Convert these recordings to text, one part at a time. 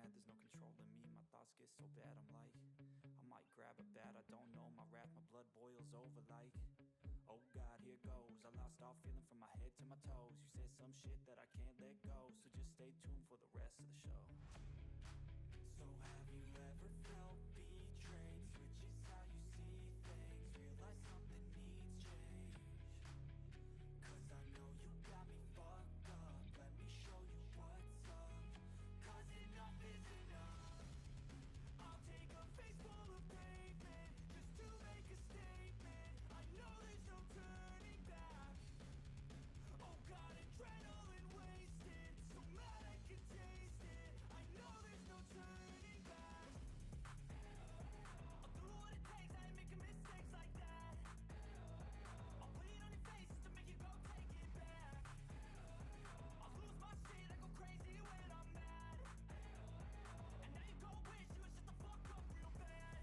mad, there's no controlling me. My thoughts get so bad, I'm like, I might grab a bat, I don't know. My wrath, my blood boils over like, oh God, here goes. I lost all feeling from my head to my toes. You said some shit that I can't let go, so just stay tuned for the rest of the show. So have you ever felt betrayed? Switches how you see things, realize something needs change. Cause I know you got me fucked up, let me show you what's up. Cause enough is enough. I'll take a face full of pavement just to make a statement. I know there's no turning back. Oh God, adrenaline wasted, so mad I can taste it. I know there's no turning back. I'll do what it takes, I ain't making mistakes like that. I'll bleed on your face to make you go take it back. I'll lose my shit, I go crazy when I'm mad. And now you go wish you would shut the fuck up real bad.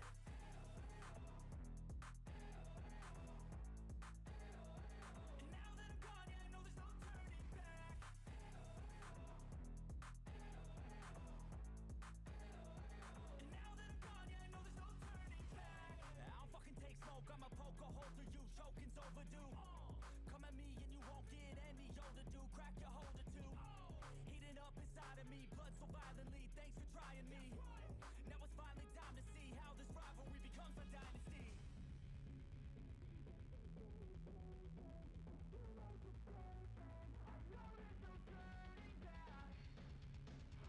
And now that I'm gone, yeah, I know there's no turning back. And now that I'm gone, yeah, I know there's no turning back. I'll fucking take smoke, I'ma poke a hole through you, choking's overdue. Come at me and you won't get any older, dude. Crack your holder too. Heating up inside of me, blood so violently. Thanks for trying me. Now it's finally time to see how this rivalry becomes a dynasty.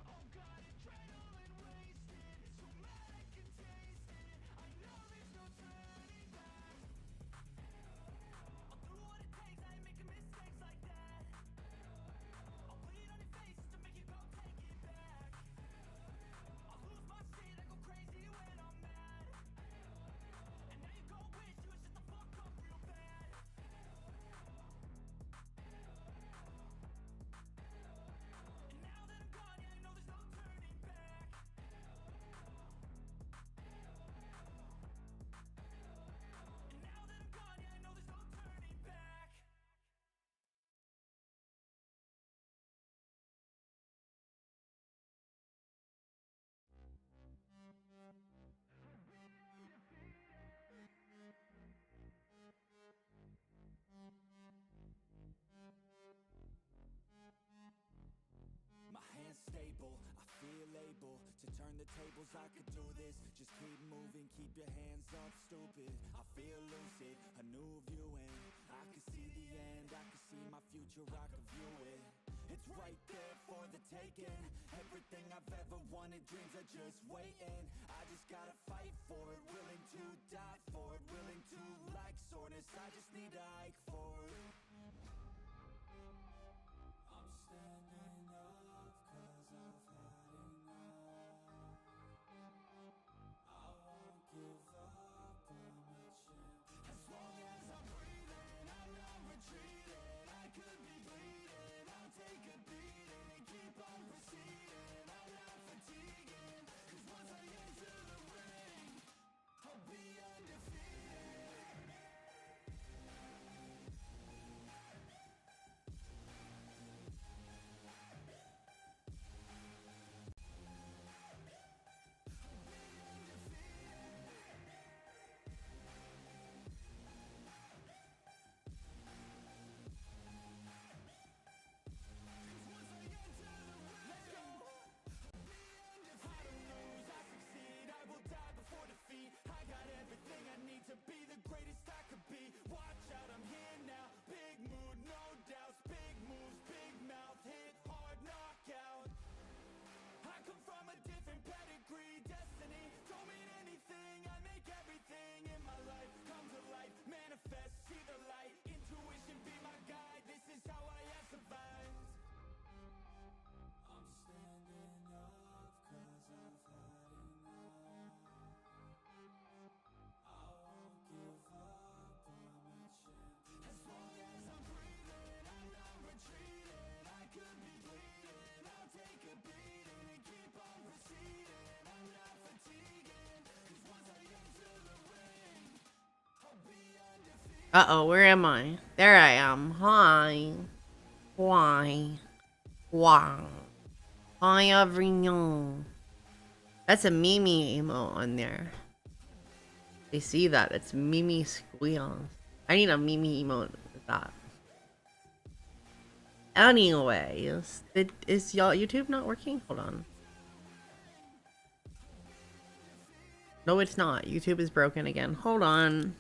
Oh God, adrenaline wasted, so mad I can taste it. I know there's no turning back. I'll do what it takes, I ain't making mistakes like that. I'll bleed on your face to make you go take it back. I'll lose my shit, I go crazy when I'm mad. And now you go wish you would shut the fuck up real bad. And now that I'm gone, yeah, I know there's no turning back. And now that I'm gone, yeah, I know there's no turning back. My hand's stable, I feel able to turn the tables, I could do this. Just keep moving, keep your hands up, stupid. I feel lucid, a new viewing. I can see the end, I can see my future, I can view it. It's right there for the taking. Everything I've ever wanted, dreams are just waiting. I just gotta fight for it, willing to die for it. Willing to like soreness, I just need a hike for it. I'm standing up cause I've had enough. I won't give up, I'm a champion. As long as I'm breathing, I'm not retreating. I could be bleeding, I'll take a beating and keep on proceeding. I'm not fatiguing, cause once I enter the ring, I'll be undefeated. To be the greatest I could be. Watch out, I'm here now. Big mood, no doubts. Big moves, big mouth. Hit hard, knockout. I come from a different pedigree. Destiny don't mean anything. I make everything in my life come to life. Manifest, see the light. Intuition be my guide. This is how I have survived. I'm standing up cause I've had enough. I won't give up, I'm a champion. As long as I'm breathing, I'm not retreating. I could be bleeding, I'll take a beating and keep on proceeding. I'm not fatiguing, cause once I enter the ring, I'll be undefeated. Uh-oh, where am I? There I am. Hi. Why? Wow. Hi, Everynyan. That's a Mimi emote on there. They see that. It's Mimi squeals. I need a Mimi emote with that. Anyways, is y'all YouTube not working? Hold on. No, it's not. YouTube is broken again. Hold on.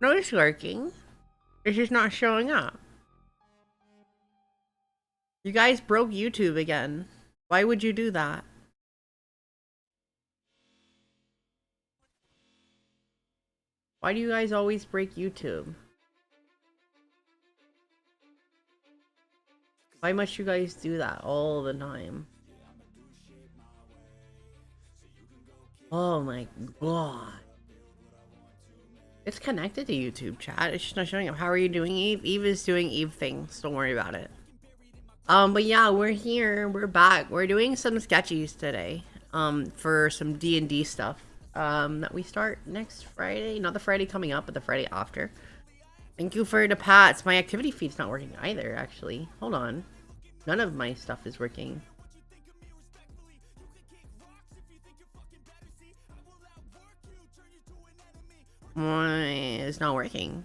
No, it's working. It's just not showing up. You guys broke YouTube again. Why would you do that? Why do you guys always break YouTube? Why must you guys do that all the time? Oh my god. It's connected to YouTube chat. It's just not showing up. How are you doing, Eve? Eve is doing Eve things. Don't worry about it. But yeah, we're here. We're back. We're doing some sketchies today. For some D&D stuff. That we start next Friday. Not the Friday coming up, but the Friday after. Thank you for the pats. My activity feed's not working either, actually. Hold on. None of my stuff is working. Why it's not working?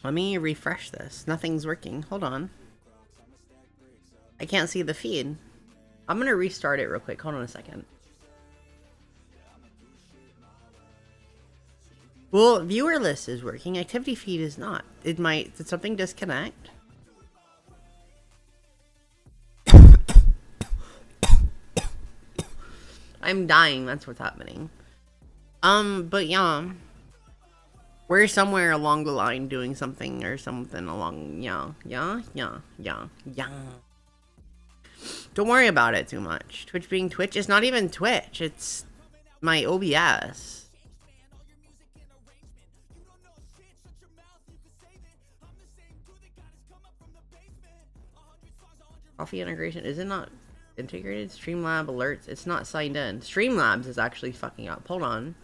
Let me refresh this. Nothing's working. Hold on. I can't see the feed. I'm gonna restart it real quick. Hold on a second. Well, viewer list is working. Activity feed is not. Did something disconnect? I'm dying. That's what's happening. But yeah. We're somewhere along the line doing something or something along, yeah. Don't worry about it too much. Twitch being Twitch, it's not even Twitch. It's my OBS. Coffee integration, is it not integrated? Streamlab alerts, it's not signed in. Streamlabs is actually fucking up. Hold on.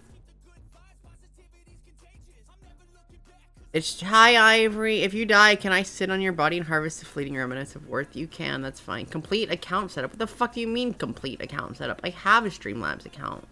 It's hi Ivory. If you die, can I sit on your body and harvest the fleeting remnants of worth? You can, that's fine. Complete account setup. What the fuck do you mean complete account setup? I have a Streamlabs account.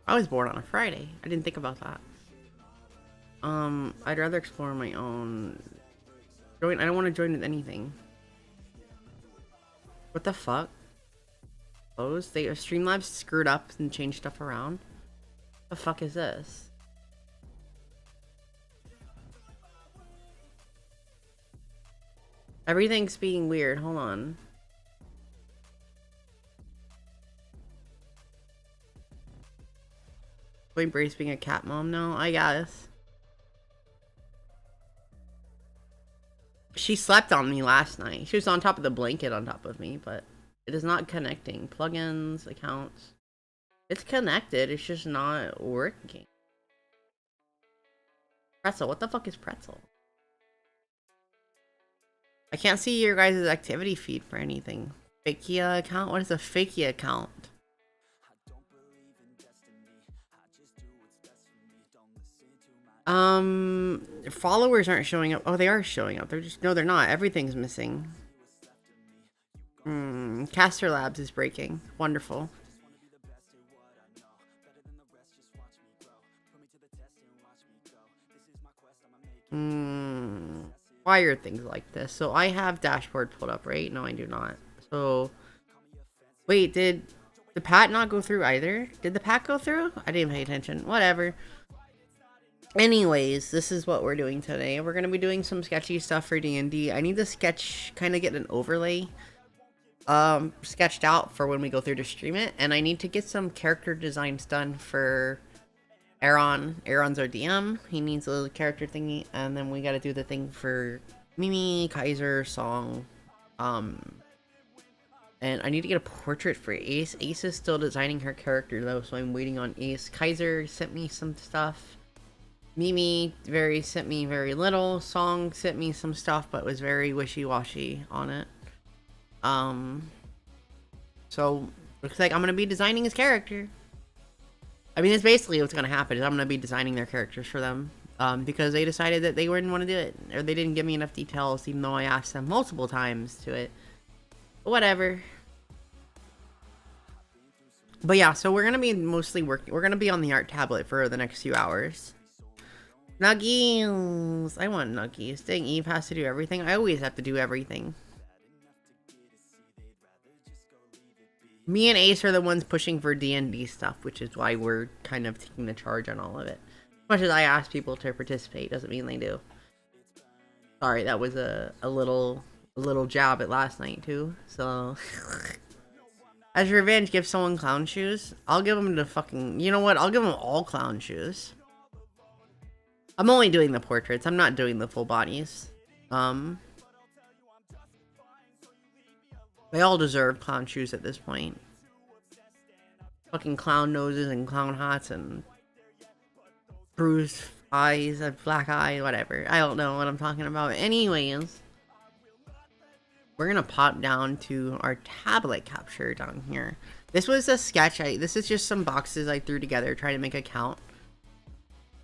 I was born on a Friday. I didn't think about that. I'd rather explore my own. I don't want to join with anything. What the fuck? Closed? Streamlabs screwed up and changed stuff around. What the fuck is this? Everything's being weird. Hold on. Embrace being a cat mom now, I guess. She slept on me last night. She was on top of the blanket on top of me, but it is not connecting. Plugins, accounts. It's connected, it's just not working. Pretzel, what the fuck is Pretzel? I can't see your guys' activity feed for anything. Fakia account? What is a Fakia account? Followers aren't showing up. Oh, they are showing up. They're just, no, they're not. Everything's missing. Caster Labs is breaking. Wonderful. Why are things like this? So I have dashboard pulled up, right? No, I do not. So, wait, did the pat not go through either? Did the pat go through? I didn't pay attention. Whatever. Anyways, this is what we're doing today. We're going to be doing some sketchy stuff for D&D. I need to sketch, kind of get an overlay sketched out for when we go through to stream it. And I need to get some character designs done for Aaron. Aaron's our DM. He needs a little character thingy. And then we got to do the thing for Mimi Kaiser song. And I need to get a portrait for Ace. Ace is still designing her character though, so I'm waiting on Ace. Kaiser sent me some stuff. Mimi sent me very little. Song sent me some stuff, but was very wishy-washy on it. So looks like I'm gonna be designing his character. I mean, it's basically what's gonna happen. Is I'm gonna be designing their characters for them. Because they decided that they wouldn't want to do it, or they didn't give me enough details, even though I asked them multiple times to it. But whatever. But yeah, so we're gonna be mostly working. We're gonna be on the art tablet for the next few hours. Nuggies! I want nuggies. Dang, Eve has to do everything. I always have to do everything. Me and Ace are the ones pushing for D&D stuff, which is why we're kind of taking the charge on all of it. As much as I ask people to participate, doesn't mean they do. Sorry, that was a little jab at last night too. So, as revenge, give someone clown shoes. I'll give them the fucking. You know what? I'll give them all clown shoes. I'm only doing the portraits. I'm not doing the full bodies. They all deserve clown shoes at this point. Fucking clown noses and clown hats and bruised eyes and black eye, whatever. I don't know what I'm talking about. Anyways, we're gonna pop down to our tablet capture down here. This was a sketch. This is just some boxes I threw together trying to make a count.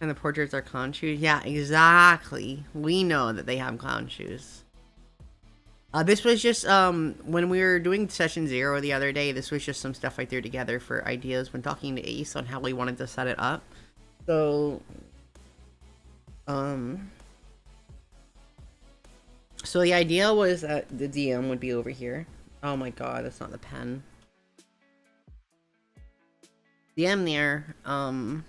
And the portraits are clown shoes. Yeah, exactly. We know that they have clown shoes. This was just, when we were doing session 0 the other day, this was just some stuff I threw together for ideas when talking to Ace on how we wanted to set it up. So, so the idea was that the DM would be over here. Oh my god, that's not the pen. DM there, can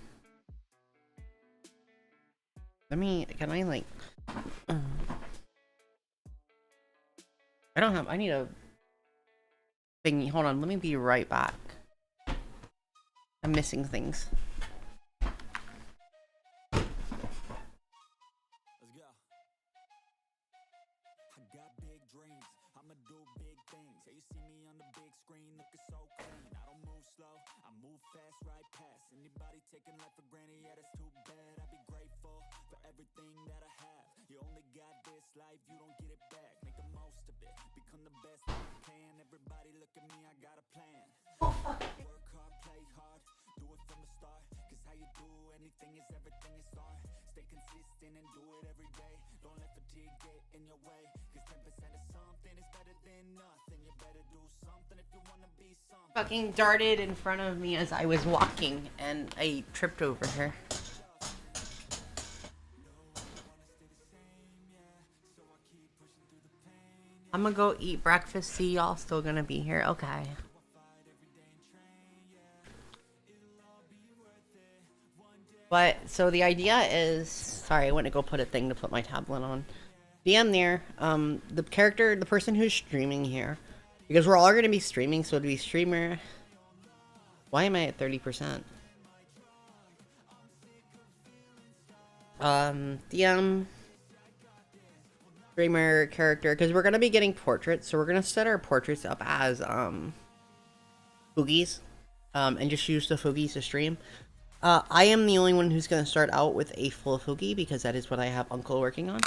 I like... I need a thingy. Hold on, let me be right back. I'm missing things. Let's go. I got big dreams. I'ma do big things. Hey, you see me on the big screen looking so clean. I don't move slow, I move fast right past anybody taking life for granted. Yeah, that's too bad. I'd be grateful for everything that I have. You only got this life, you don't get it back. Make the most of it, become the best that you can. Everybody look at me, I got a plan. Work hard, play hard, do it from the start. Cause how you do anything is everything is art. Stay consistent and do it every day. Don't let fatigue get in your way. Cause 10% of something is better than nothing. You better do something if you wanna be something. Fucking darted in front of me as I was walking and I tripped over her. I'm gonna go eat breakfast. See y'all still gonna be here. Okay. But so the idea is, sorry, I went to go put a thing to put my tablet on. DM there, the person who's streaming here, because we're all gonna be streaming, so to be streamer. Why am I at 30%? DM streamer character, because we're gonna be getting portraits, so we're gonna set our portraits up as foogies, and just use the foogies to stream. I am the only one who's gonna start out with a full foogie because that is what I have Uncle working on.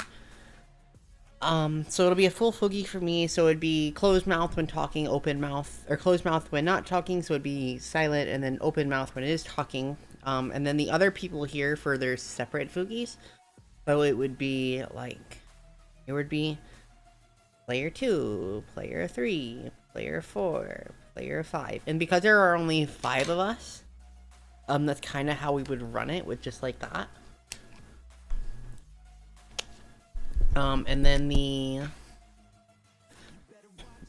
So it'll be a full foogie for me. So it'd be closed mouth when talking, open mouth, or closed mouth when not talking. So it'd be silent, and then open mouth when it is talking. And then the other people here for their separate foogies. So it would be like, it would be player 2, player 3, player 4, player 5. And because there are only 5 of us, that's kind of how we would run it, with just like that. And then the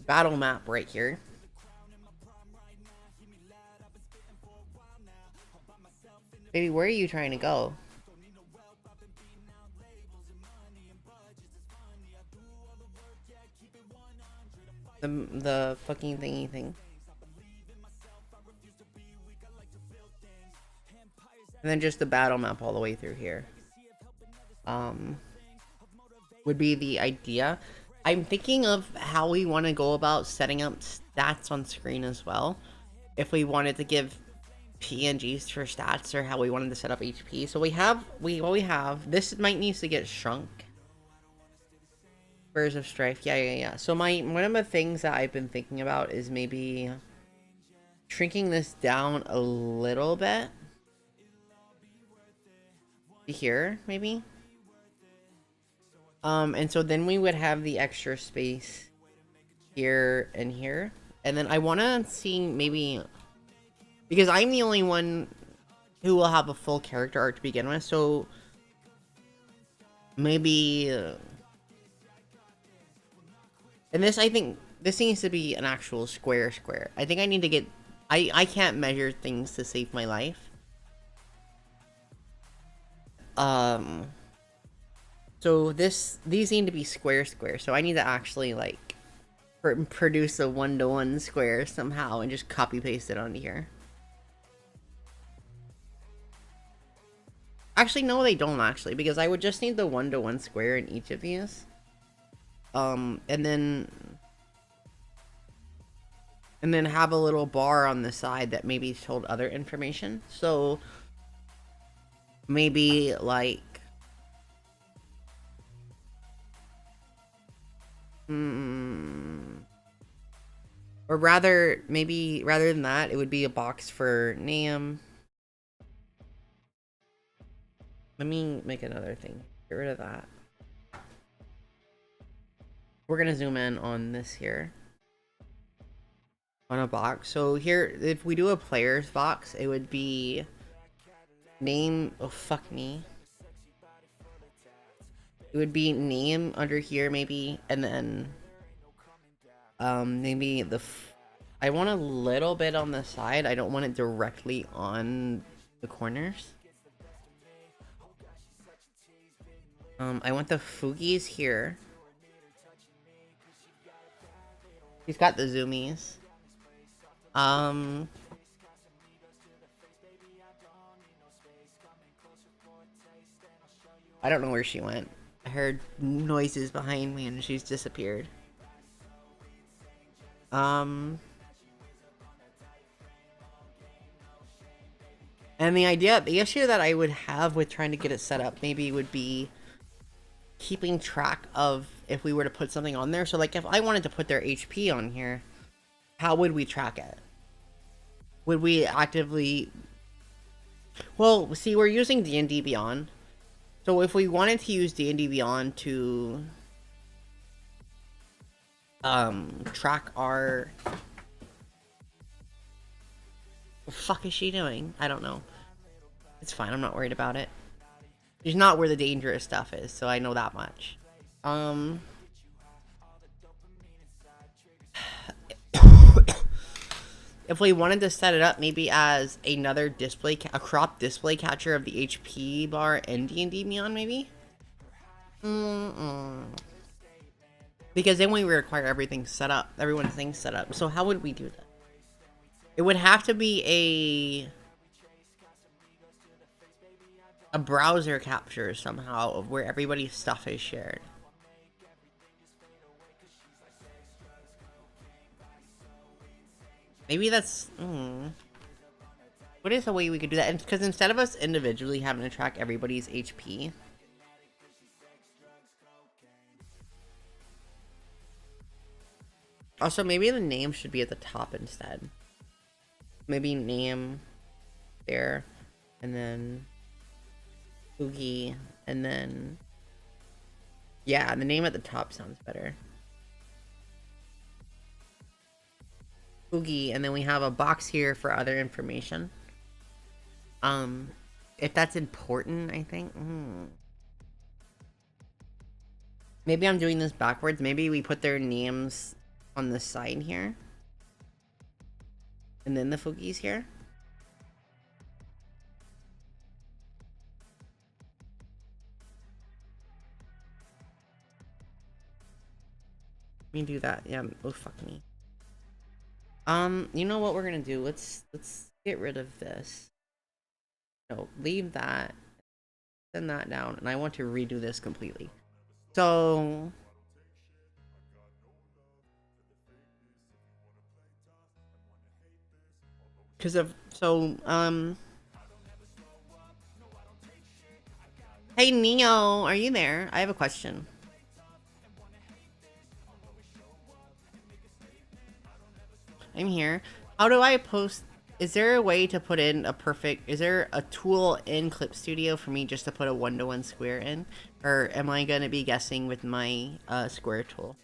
battle map right here. Baby, where are you trying to go? The fucking thingy thing. And then just the battle map all the way through here. would be the idea. I'm thinking of how we want to go about setting up stats on screen as well. If we wanted to give PNGs for stats or how we wanted to set up HP. So what we have, this might need to get shrunk. Spurs of Strife. Yeah. So one of the things that I've been thinking about is maybe shrinking this down a little bit. Here, maybe. And so then we would have the extra space here and here. And then I want to see maybe, because I'm the only one who will have a full character art to begin with, so maybe, and this, I think, this needs to be an actual square. I think I need to get, I can't measure things to save my life. So these need to be square. So I need to actually, like, produce a 1-to-1 square somehow and just copy paste it onto here. Actually, no, they don't actually, because I would just need the 1-to-1 square in each of these. And then have a little bar on the side that maybe told other information. So maybe like or rather, maybe rather than that, it would be a box for name. Let me make another thing. Get rid of that. We're gonna zoom in on this here. On a box. So here, if we do a player's box, it would be name. Oh, fuck me. It would be name under here, maybe, and then maybe I want a little bit on the side. I don't want it directly on the corners. I want the Fugies here. He's got the zoomies. I don't know where she went. I heard noises behind me and she's disappeared. And the issue that I would have with trying to get it set up maybe would be keeping track of if we were to put something on there. So like if I wanted to put their HP on here, how would we track it? Would we actively... Well, see, we're using D&D Beyond. So if we wanted to use D&D Beyond to track our... What the fuck is she doing? I don't know. It's fine, I'm not worried about it. It's not where the dangerous stuff is, so I know that much. If we wanted to set it up maybe as another display, a crop display catcher of the HP bar in D&D Beyond, maybe? Because then we require everything set up, everyone's things set up. So how would we do that? It would have to be a browser capture somehow of where everybody's stuff is shared. Maybe that's... What is a way we could do that? Because instead of us individually having to track everybody's HP... Also, maybe the name should be at the top instead. Maybe name there, and then Oogie, and then... Yeah, the name at the top sounds better. Oogie, and then we have a box here for other information. If that's important, I think. Maybe I'm doing this backwards. Maybe we put their names on the side here. And then the Fugies here. Let me do that. Yeah, oh fuck me. You know what we're gonna do? Let's get rid of this. No, leave that. Send that down, and I want to redo this completely. So, because of, hey Neo, are you there? I have a question. I'm here. How do I post? Is there a way to put in a perfect? Is there a tool in Clip Studio for me just to put a 1-to-1 square in, or am I gonna be guessing with my square tool?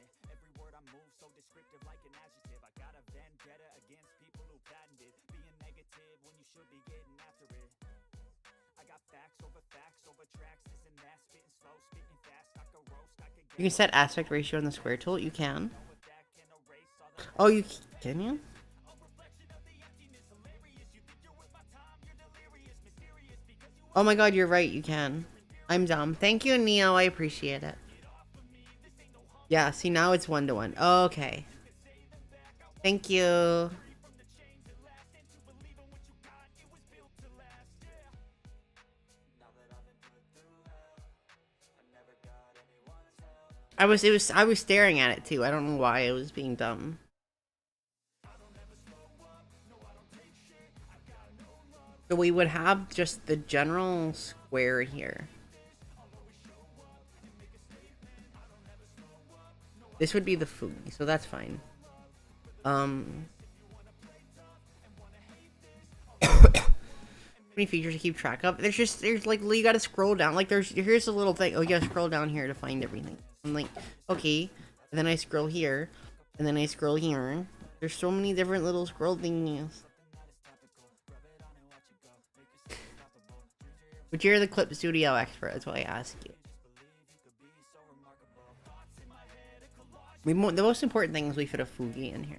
You can set aspect ratio on the square tool. You can. Oh, can you? Oh my god, you're right, you can. I'm dumb. Thank you, Neo. I appreciate it. Yeah, see, now it's 1-to-1. Okay. Thank you. I was staring at it too. I don't know why it was being dumb. So we would have just the general square here. This would be the Fugi, so that's fine. How many features to keep track of? There's like, you gotta scroll down. Like here's a little thing. Oh, you gotta scroll down here to find everything. I'm like, okay. And then I scroll here. And then I scroll here. There's so many different little scroll thingies. But you're the Clip Studio expert, that's why I ask you. The most important thing is we fit a Fugi in here.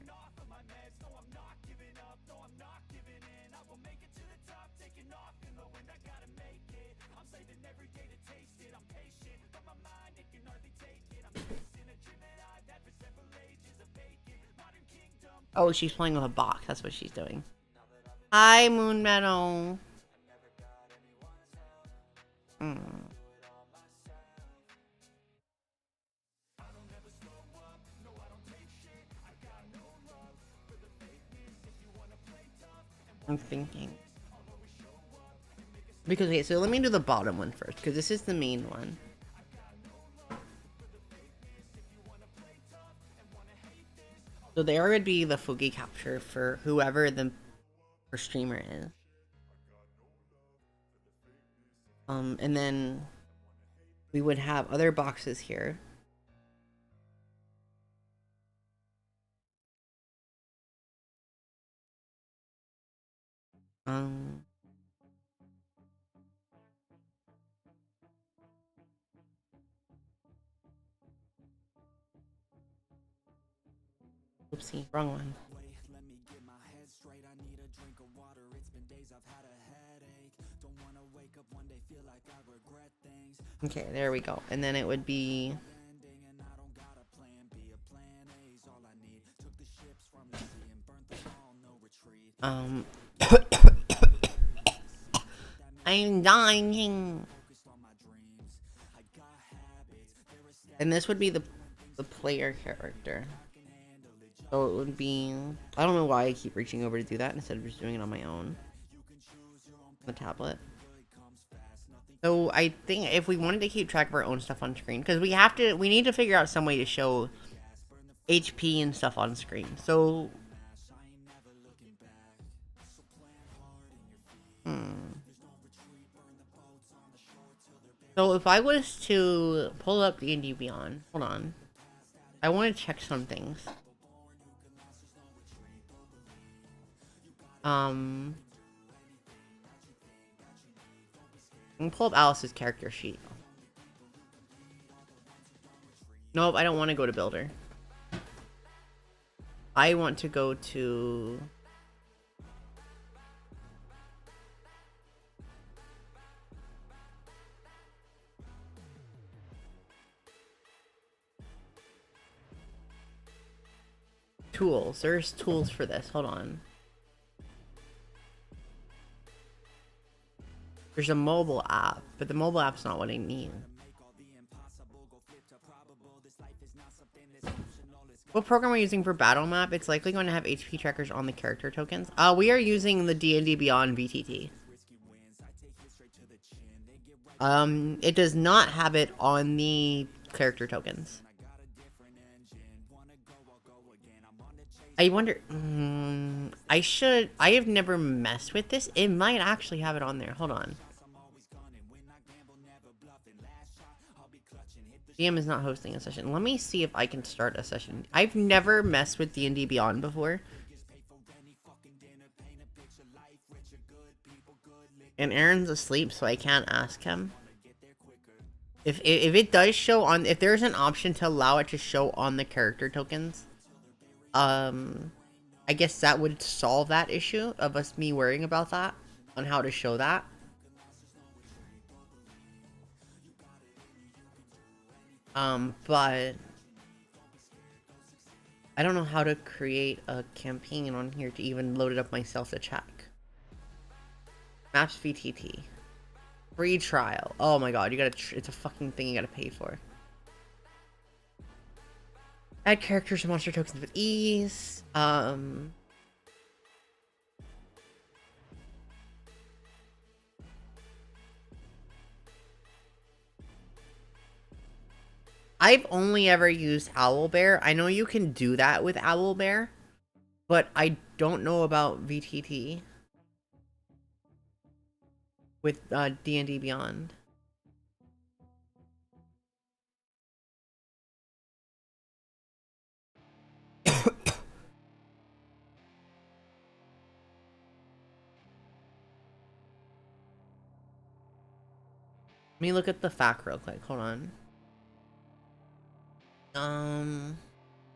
Oh, she's playing with a box. That's what she's doing. Hi, Moon Meadow. I'm thinking. Because, okay, so let me do the bottom one first, because this is the main one. So there would be the Fugi capture for whoever the streamer is. And then we would have other boxes here. Oopsie, wrong one. Okay, there we go. And then it would be I'm dying. And this would be the player character. So it would be, I don't know why I keep reaching over to do that instead of just doing it on my own. The tablet. So I think if we wanted to keep track of our own stuff on screen, because we need to figure out some way to show HP and stuff on screen. So So if I was to pull up D&D Beyond, hold on. I want to check some things. I'm gonna pull up Alice's character sheet. Nope, I don't want to go to Builder. I want to go to... Tools. There's tools for this. Hold on. There's a mobile app, but the mobile app's not what I need. What program are we using for battle map? It's likely going to have HP trackers on the character tokens. We are using the D&D Beyond VTT. It does not have it on the character tokens. I wonder, I have never messed with this. It might actually have it on there. Hold on. DM is not hosting a session. Let me see if I can start a session. I've never messed with D&D Beyond before. And Aaron's asleep, so I can't ask him. If it does show on, if there's an option to allow it to show on the character tokens, I guess that would solve that issue of me worrying about that, on how to show that. But I don't know how to create a campaign on here to even load it up myself to check. Maps VTT. Free trial. Oh my god, you gotta, it's a fucking thing you gotta pay for. Add characters and monster tokens with ease. I've only ever used Owlbear. I know you can do that with Owlbear, but I don't know about VTT with D&D Beyond. Let me look at the FAQ real quick. Hold on.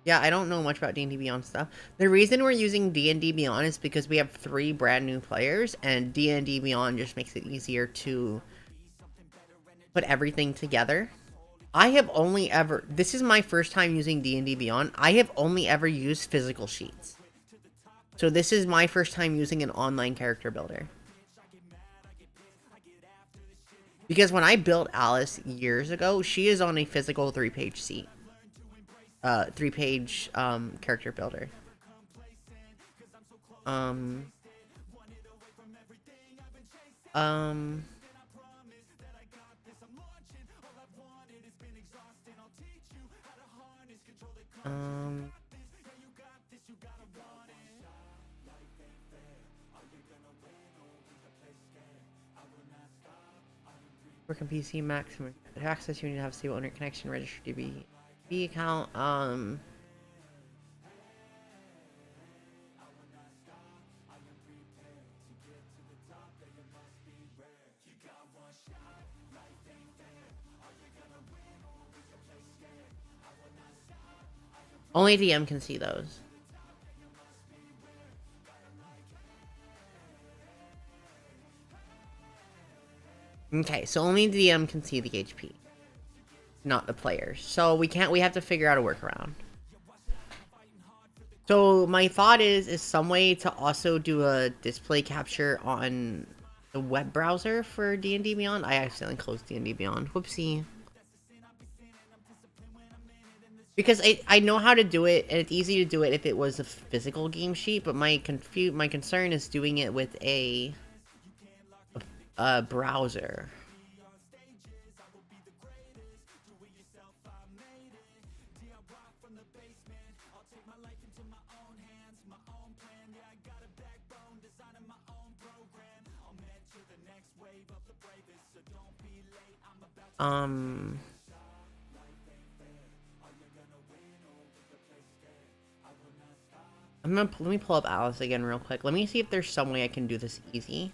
Yeah, I don't know much about D&D Beyond stuff. The reason we're using D&D Beyond is because we have 3 brand new players, and D&D Beyond just makes it easier to put everything together. I have only ever, this is my first time using D&D Beyond. I have only ever used physical sheets. So this is my first time using an online character builder. Because when I built Alice years ago, she is on a physical 3-page sheet. 3-page character builder. Work on PC maximum access. You need to have stable internet connection, registered DB account. Only DM can see those. Okay, so only the DM can see the HP, not the players. So we have to figure out a workaround. So my thought is some way to also do a display capture on the web browser for D&D Beyond. I accidentally closed D&D Beyond. Whoopsie. Because I know how to do it, and it's easy to do it if it was a physical game sheet, but my concern is doing it with a browser. Let me pull up Alice again real quick. Let me see if there's some way I can do this easy.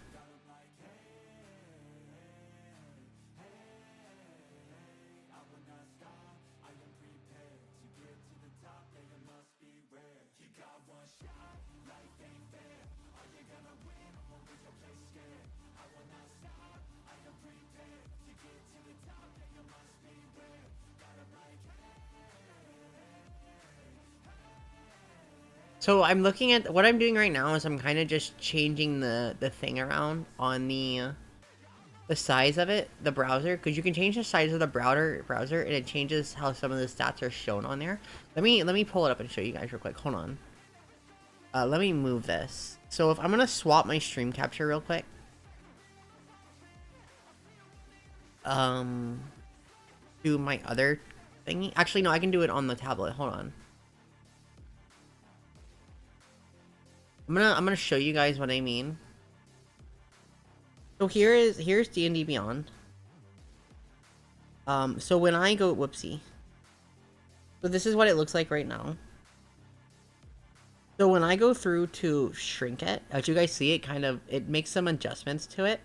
So I'm looking at what I'm doing right now is I'm kind of just changing the thing around on the the size of it, the browser, because you can change the size of the browser, and it changes how some of the stats are shown on there. Let me pull it up and show you guys real quick. Hold on. Let me move this. So if I'm gonna swap my stream capture real quick. Do my other thingy. Actually, no, I can do it on the tablet. Hold on. I'm gonna show you guys what I mean. So here's D&D Beyond. So when I go, whoopsie. So this is what it looks like right now. So when I go through to shrink it, as you guys see, it makes some adjustments to it.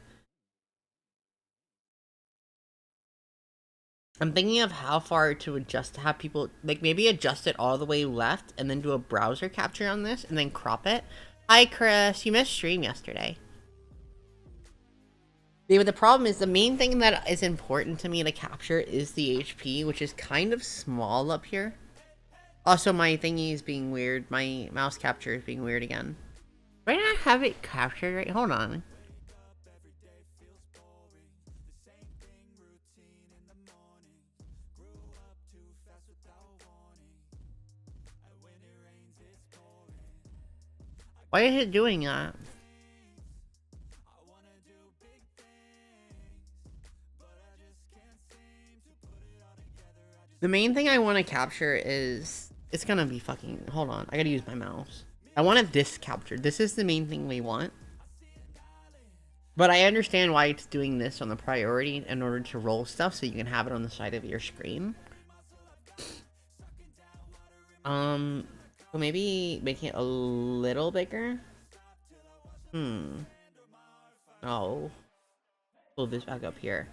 I'm thinking of how far to adjust to have people, like, maybe adjust it all the way left and then do a browser capture on this and then crop it. Hi, Chris. You missed stream yesterday. Yeah, but the problem is the main thing that is important to me to capture is the HP, which is kind of small up here. Also, my thingy is being weird. My mouse capture is being weird again. Do I not have it captured right? Hold on. Why is it doing that? The main thing I want to capture is... It's gonna be fucking... Hold on. I gotta use my mouse. I wanted this captured. This is the main thing we want. But I understand why it's doing this on the priority in order to roll stuff so you can have it on the side of your screen. So maybe making it a little bigger? Oh. Pull this back up here.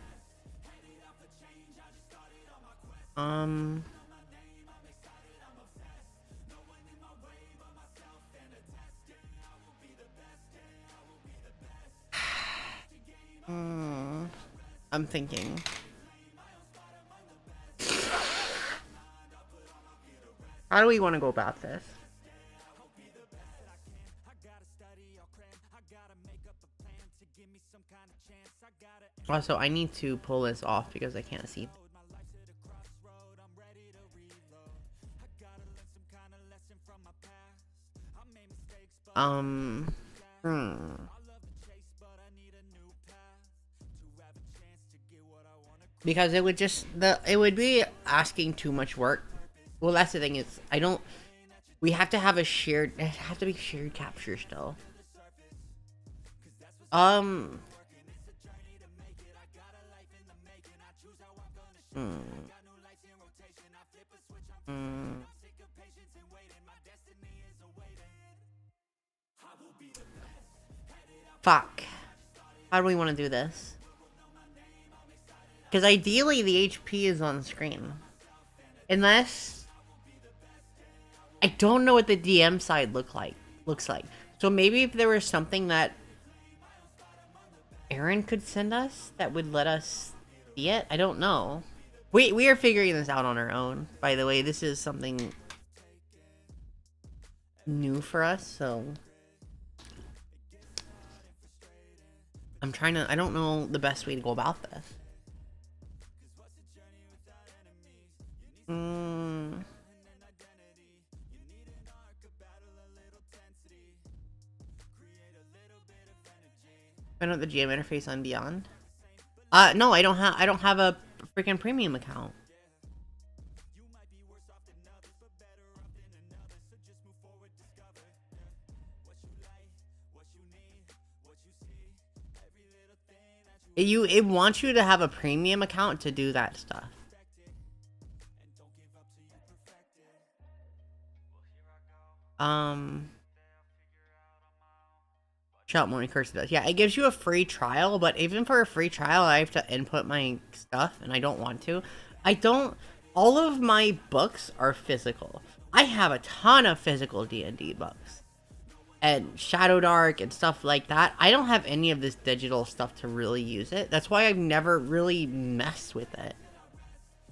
I'm thinking. How do we want to go about this? Also, I need to pull this off because I can't see. Because it would just it would be asking too much work. Well, that's the thing is we have to have a shared, it has to be shared capture still. Fuck. How do we want to do this? Because ideally the HP is on screen. Unless... I don't know what the DM side looks like. So maybe if there was something that Aaron could send us that would let us see it? I don't know. We are figuring this out on our own. By the way, this is something new for us, so... I don't know the best way to go about this. Find out the GM interface on Beyond. No, I don't have a freaking premium account. It wants you to have a premium account to do that stuff. Shout morning curse does. Yeah, it gives you a free trial, but even for a free trial, I have to input my stuff, and I don't want to. All of my books are physical. I have a ton of physical D&D books. And Shadow Dark and stuff like that. I don't have any of this digital stuff to really use it. That's why I've never really messed with it.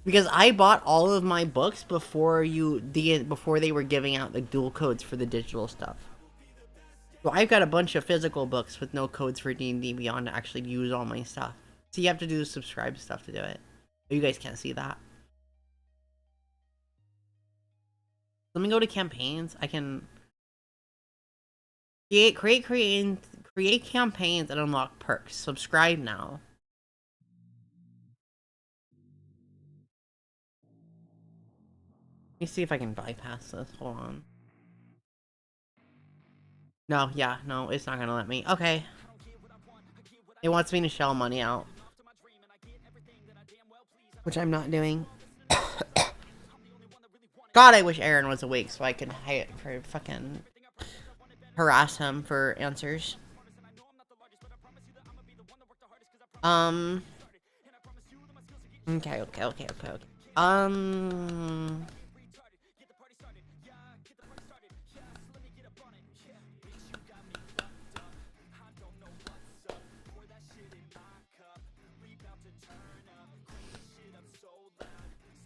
Because I bought all of my books before they were giving out the dual codes for the digital stuff. So I've got a bunch of physical books with no codes for D&D Beyond to actually use all my stuff. So you have to do subscribe stuff to do it. You guys can't see that. Let me go to campaigns. I can create campaigns and unlock perks. Subscribe now. Let me see if I can bypass this. Hold on. No, yeah, no, it's not gonna let me. Okay. It wants me to shell money out, which I'm not doing. God, I wish Aaron was awake so I could fucking harass him for answers. Okay.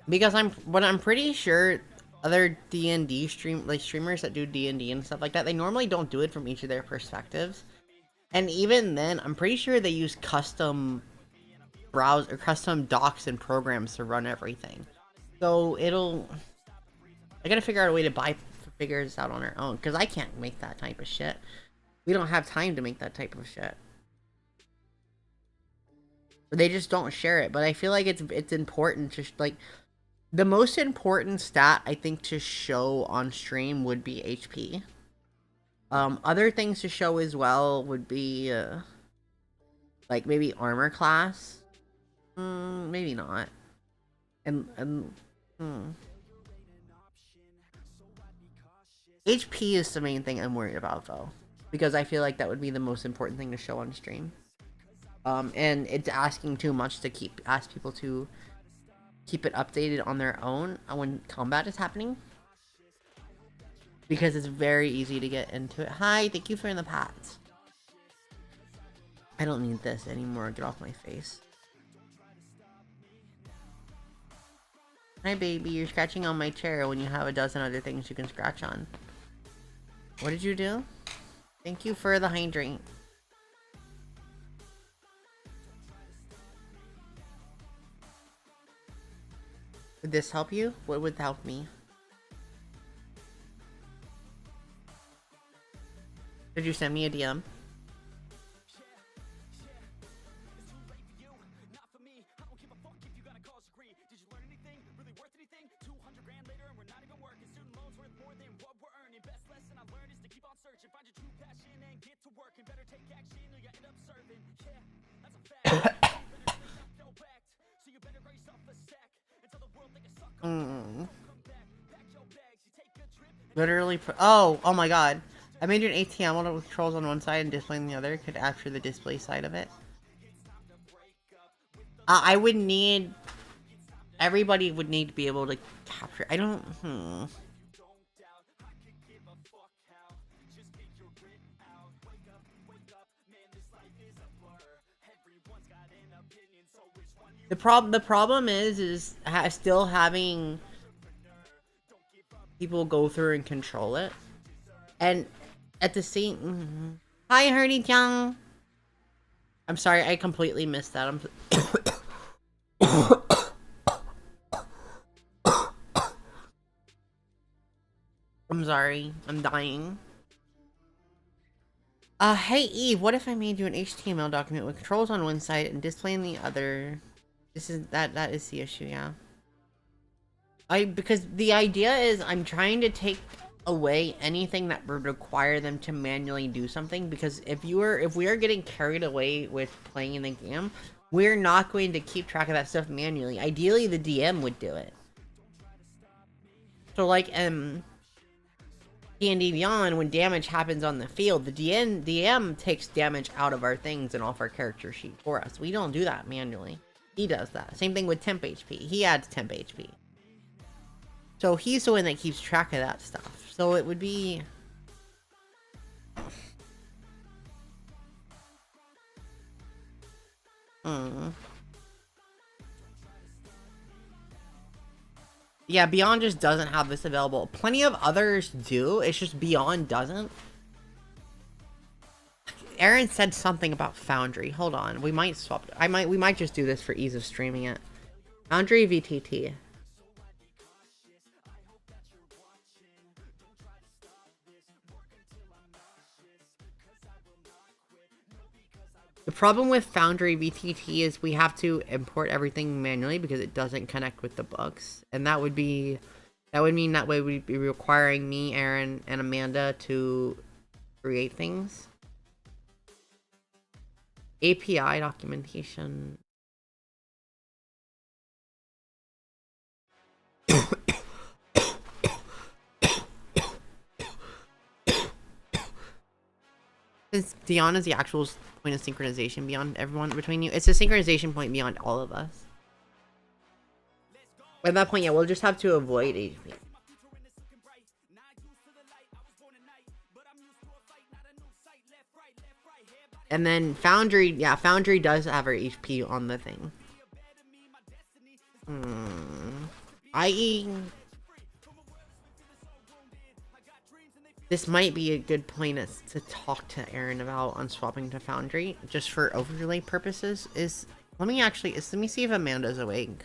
Because I'm pretty sure other D&D streamers that do D&D and stuff like that, they normally don't do it from each of their perspectives. And even then, I'm pretty sure they use custom custom docs and programs to run everything. So I gotta figure out a way to figure this out on our own, because I can't make that type of shit. We don't have time to make that type of shit. They just don't share it, but I feel like it's important to like. The most important stat, I think, to show on stream would be HP. Other things to show as well would be, like, maybe armor class. Maybe not. HP is the main thing I'm worried about, though. Because I feel like that would be the most important thing to show on stream. And it's asking too much to ask people to keep it updated on their own when combat is happening, because it's very easy to get into it. Hi, thank you for the pats. I don't need this anymore. Get off my face. Hi, baby. You're scratching on my chair when you have a dozen other things you can scratch on. What did you do? Thank you for the hydrant. Would this help you? What would help me? Did you send me a DM? Literally, oh my god. I made an ATM with controls on one side and display on the other. Could capture the display side of it. I would need... Everybody would need to be able to capture... I don't... The problem is still having people go through and control it, and at the same. Hi, Hardy Chang. I'm sorry, I completely missed that. I'm sorry. I'm dying. Hey Eve, what if I made you an HTML document with controls on one side and display on the other? That is the issue, yeah. Because the idea is I'm trying to take away anything that would require them to manually do something, because if we are getting carried away with playing in the game, we're not going to keep track of that stuff manually. Ideally, the DM would do it. So like D&D Beyond, when damage happens on the field, the DM takes damage out of our things and off our character sheet for us. We don't do that manually. He does that. Same thing with temp HP. He adds temp HP. So he's the one that keeps track of that stuff. So it would be... Yeah, Beyond just doesn't have this available. Plenty of others do. It's just Beyond doesn't. Aaron said something about Foundry. Hold on. We might swap. We might just do this for ease of streaming it. Foundry VTT. The problem with Foundry VTT is we have to import everything manually because it doesn't connect with the books. And that would mean that way we'd be requiring me, Aaron, and Amanda to create things. API documentation. Since Dion is the actual point of synchronization beyond everyone between you, it's a synchronization point beyond all of us. At that point, yeah, we'll just have to avoid HP. And then Foundry, yeah, Foundry does have her HP on the thing. This might be a good plan to talk to Aaron about on swapping to Foundry, just for overlay purposes. Let me see if Amanda's awake.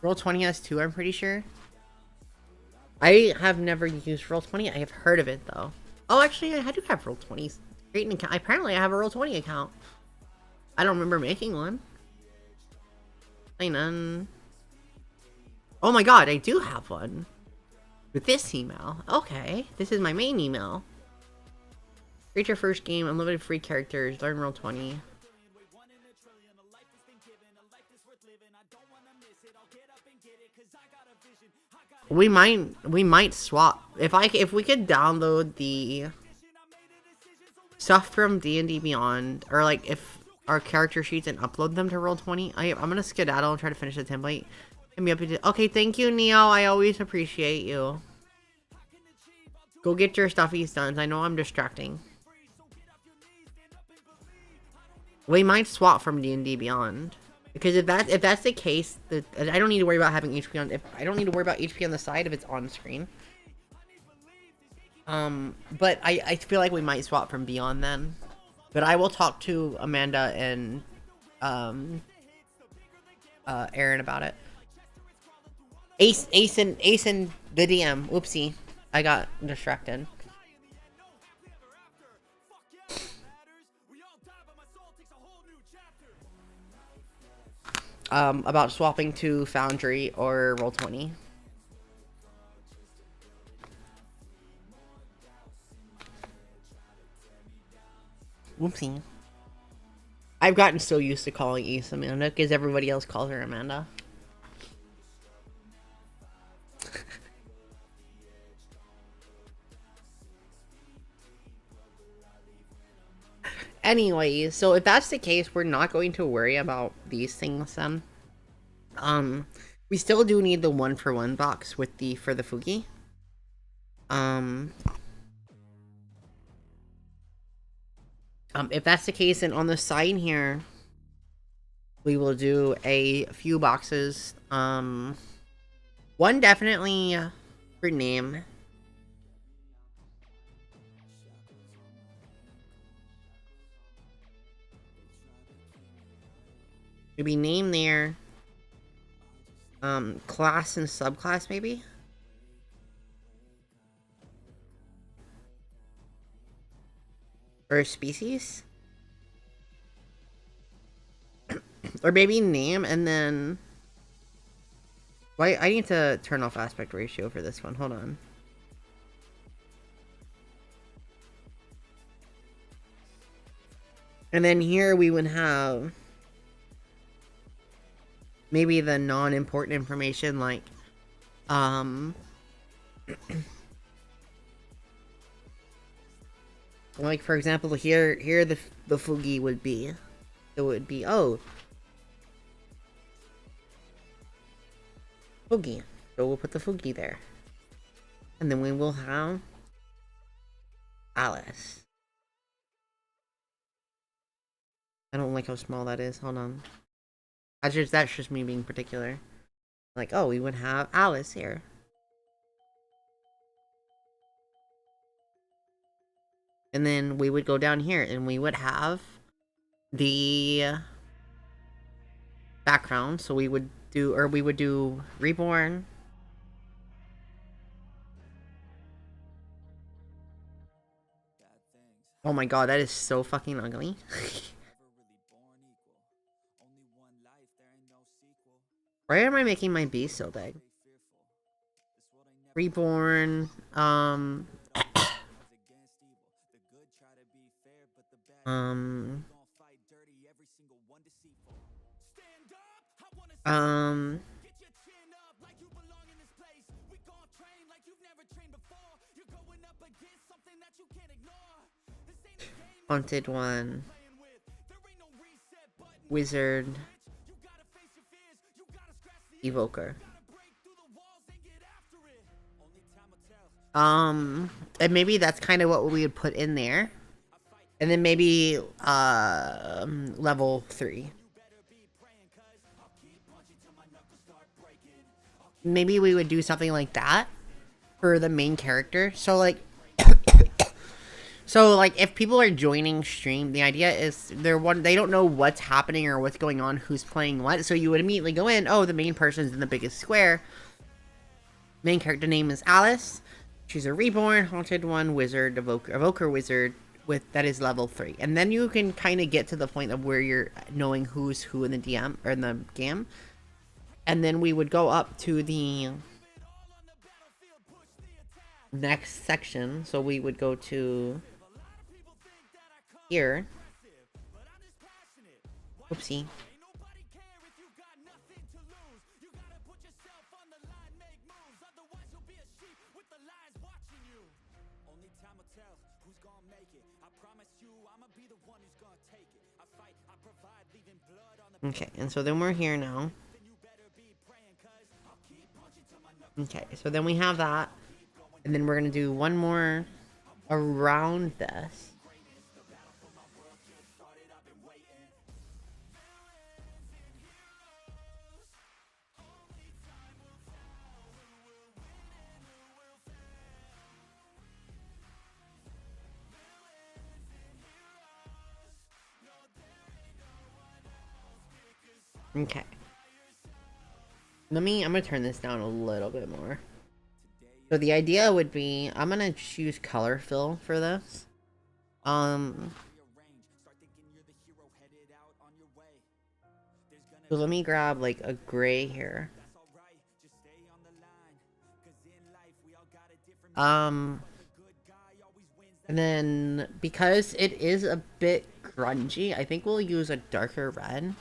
Roll20 has 2, I'm pretty sure. I have never used Roll20. I have heard of it, though. Oh, actually, I do have Roll20's. Create an account. Apparently, I have a Roll20 account. I don't remember making one. Sign in. Oh my god, I do have one. With this email. Okay, this is my main email. Create your first game, unlimited free characters, learn Roll20. We might swap. If we could download the stuff from D&D Beyond, or like if our character sheets and upload them to Roll20, I'm gonna skedaddle and try to finish the template. Okay, thank you, Neo. I always appreciate you. Go get your stuffies done. I know I'm distracting. We might swap from D&D Beyond. Because if that's the case, I don't need to worry about having HP on. I don't need to worry about HP on the side if it's on screen. But I feel like we might swap from Beyond then. But I will talk to Amanda and Aaron about it. Ace and the DM. Whoopsie, I got distracted. About swapping to Foundry or Roll20. Whoopsie. I've gotten so used to calling Ace Amanda because everybody else calls her Amanda. Anyway, so if that's the case, we're not going to worry about these things then. We still do need the 1-for-1 box for the Fugi. If that's the case, then on the side here, we will do a few boxes. One definitely for name. Could be name there. Class and subclass maybe? Or species? Or maybe name and then... Wait, I need to turn off aspect ratio for this one. Hold on. And then here we would have... maybe the non-important information like like for example here the Fugi would be, it would be, oh, Fugi, so we'll put the Fugi there, and then we will have Alice, I don't like how small that is. Hold on. That's just me being particular. Like, oh, we would have Alice here. And then we would go down here and we would have the background. So we would do Reborn. Oh my god, that is so fucking ugly. Why am I making my beast so big? Reborn, um, um, Haunted One, Wizard, Evoker. And maybe that's kind of what we would put in there. And then maybe, level 3. Maybe we would do something like that for the main character. So, like, if people are joining stream, the idea is they don't know what's happening or what's going on, who's playing what. So you would immediately go in, oh, the main person's in the biggest square. Main character name is Alice. She's a Reborn, Haunted One, Wizard, Evoker Wizard, that is level 3. And then you can kind of get to the point of where you're knowing who's who in the DM, or in the game. And then we would go up to the next section. So we would go to here. Oopsie. Okay, and so then we're here now. Okay, so then we have that. And then we're going to do one more around this. Okay. I'm gonna turn this down a little bit more. So the idea would be, I'm gonna choose color fill for this. So let me grab like a gray here. And then because it is a bit grungy, I think we'll use a darker red.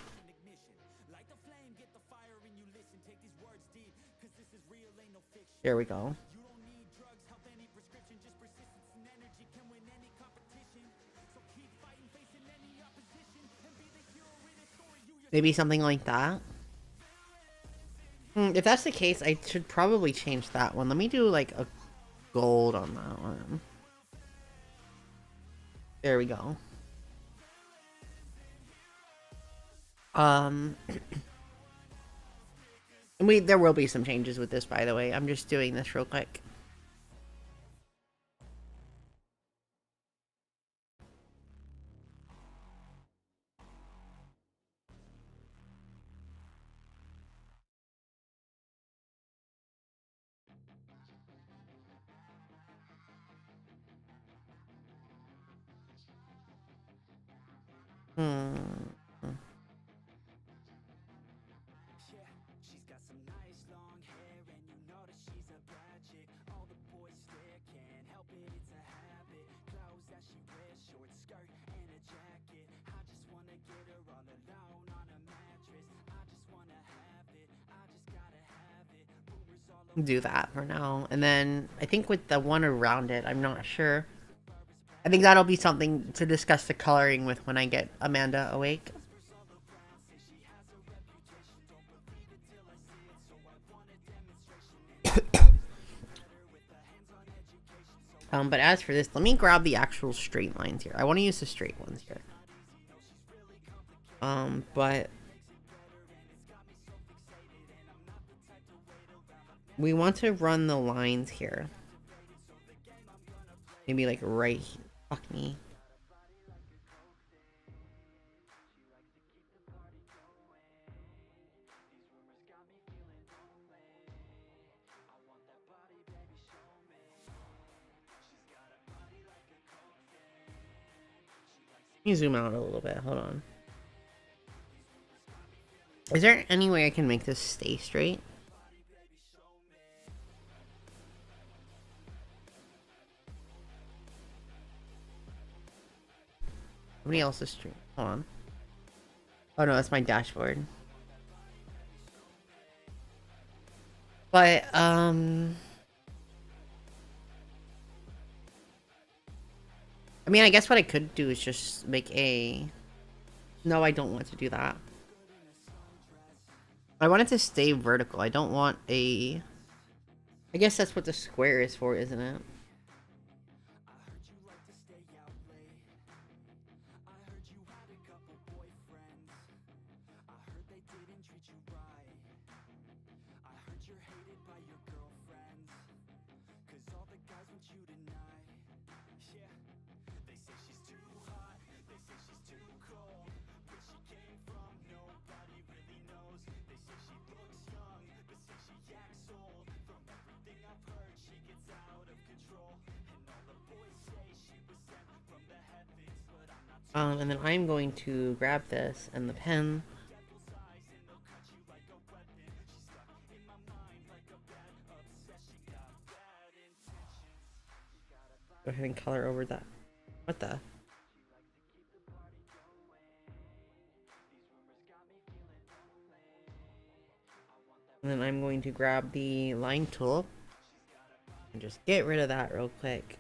There we go. Maybe something like that. If that's the case, I should probably change that one. Let me do like a gold on that one. There we go. And there will be some changes with this, by the way. I'm just doing this real quick. Do that for now. And then I think with the one around it, I'm not sure. I think that'll be something to discuss the coloring with when I get Amanda awake. But as for this, let me grab the actual straight lines here. I want to use the straight ones here. But we want to run the lines here. Maybe like right here. Fuck me. Let me zoom out a little bit. Hold on. Is there any way I can make this stay straight? Somebody else's stream. Hold on. Oh no, that's my dashboard. But, I mean, I guess what I could do is just make a... No, I don't want to do that. I want it to stay vertical. I don't want a... I guess that's what the square is for, isn't it? And then I'm going to grab this and the pen. Go ahead and color over that. What the? And then I'm going to grab the line tool and just get rid of that real quick.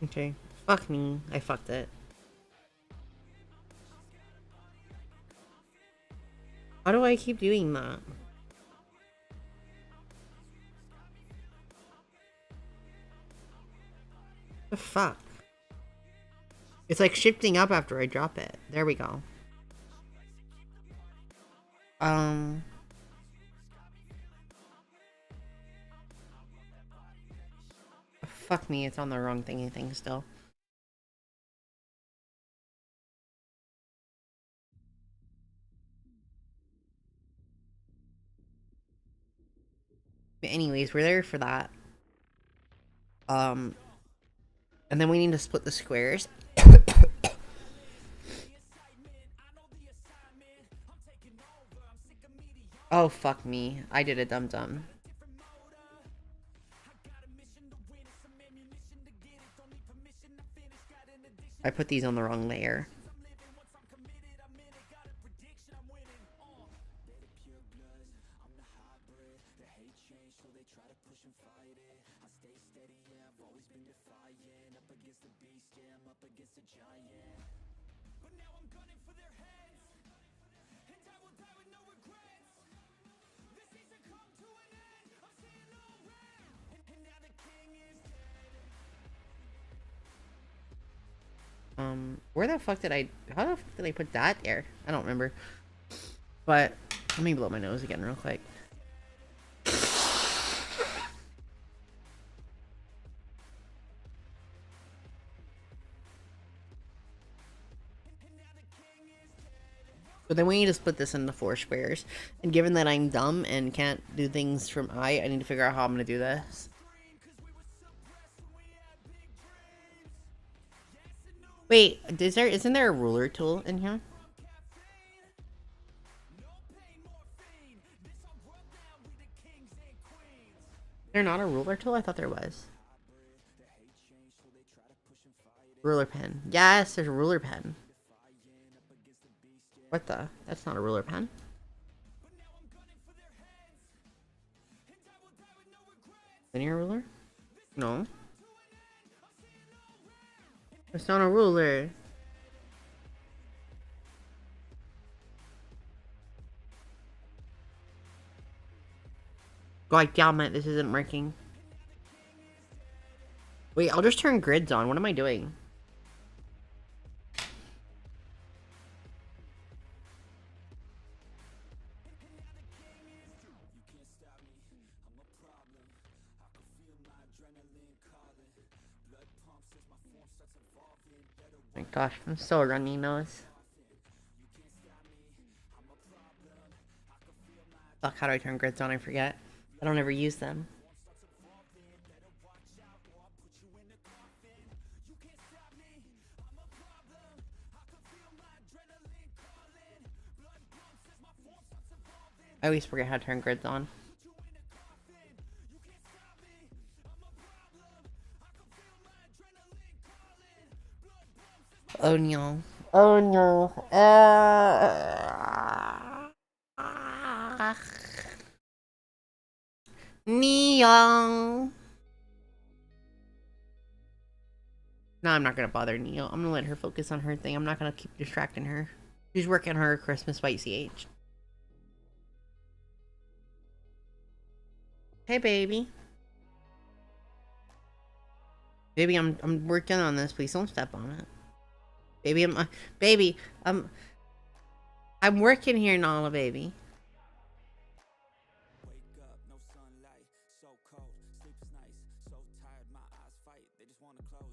Okay, fuck me, I fucked it. How do I keep doing that? The fuck? It's like shifting up after I drop it. There we go. Fuck me, it's on the wrong thingy thing still. But anyways, we're there for that. And then we need to split the squares. Oh, fuck me. I did a dum-dum. I put these on the wrong layer. Where the fuck did how the fuck did I put that there? I don't remember. But, let me blow my nose again real quick. So then we need to split this into 4 squares. And given that I'm dumb and can't do things from I need to figure out how I'm gonna do this. Wait, isn't there a ruler tool in here? There not a ruler tool? I thought there was. Ruler pen. Yes, there's a ruler pen. What the? That's not a ruler pen. Linear ruler? No. It's not a ruler. God damn it, this isn't working. Wait, I'll just turn grids on. What am I doing? Oh my gosh, I'm so runny nose. Fuck, how do I turn grids on? I forget. I don't ever use them. I always forget how to turn grids on. Oh no. Oh no. Neo. No, I'm not gonna bother Neo. I'm gonna let her focus on her thing. I'm not gonna keep distracting her. She's working her Christmas white CH. Hey, baby. Baby, I'm working on this. Please don't step on it. Baby, I'm working here, Nala, baby.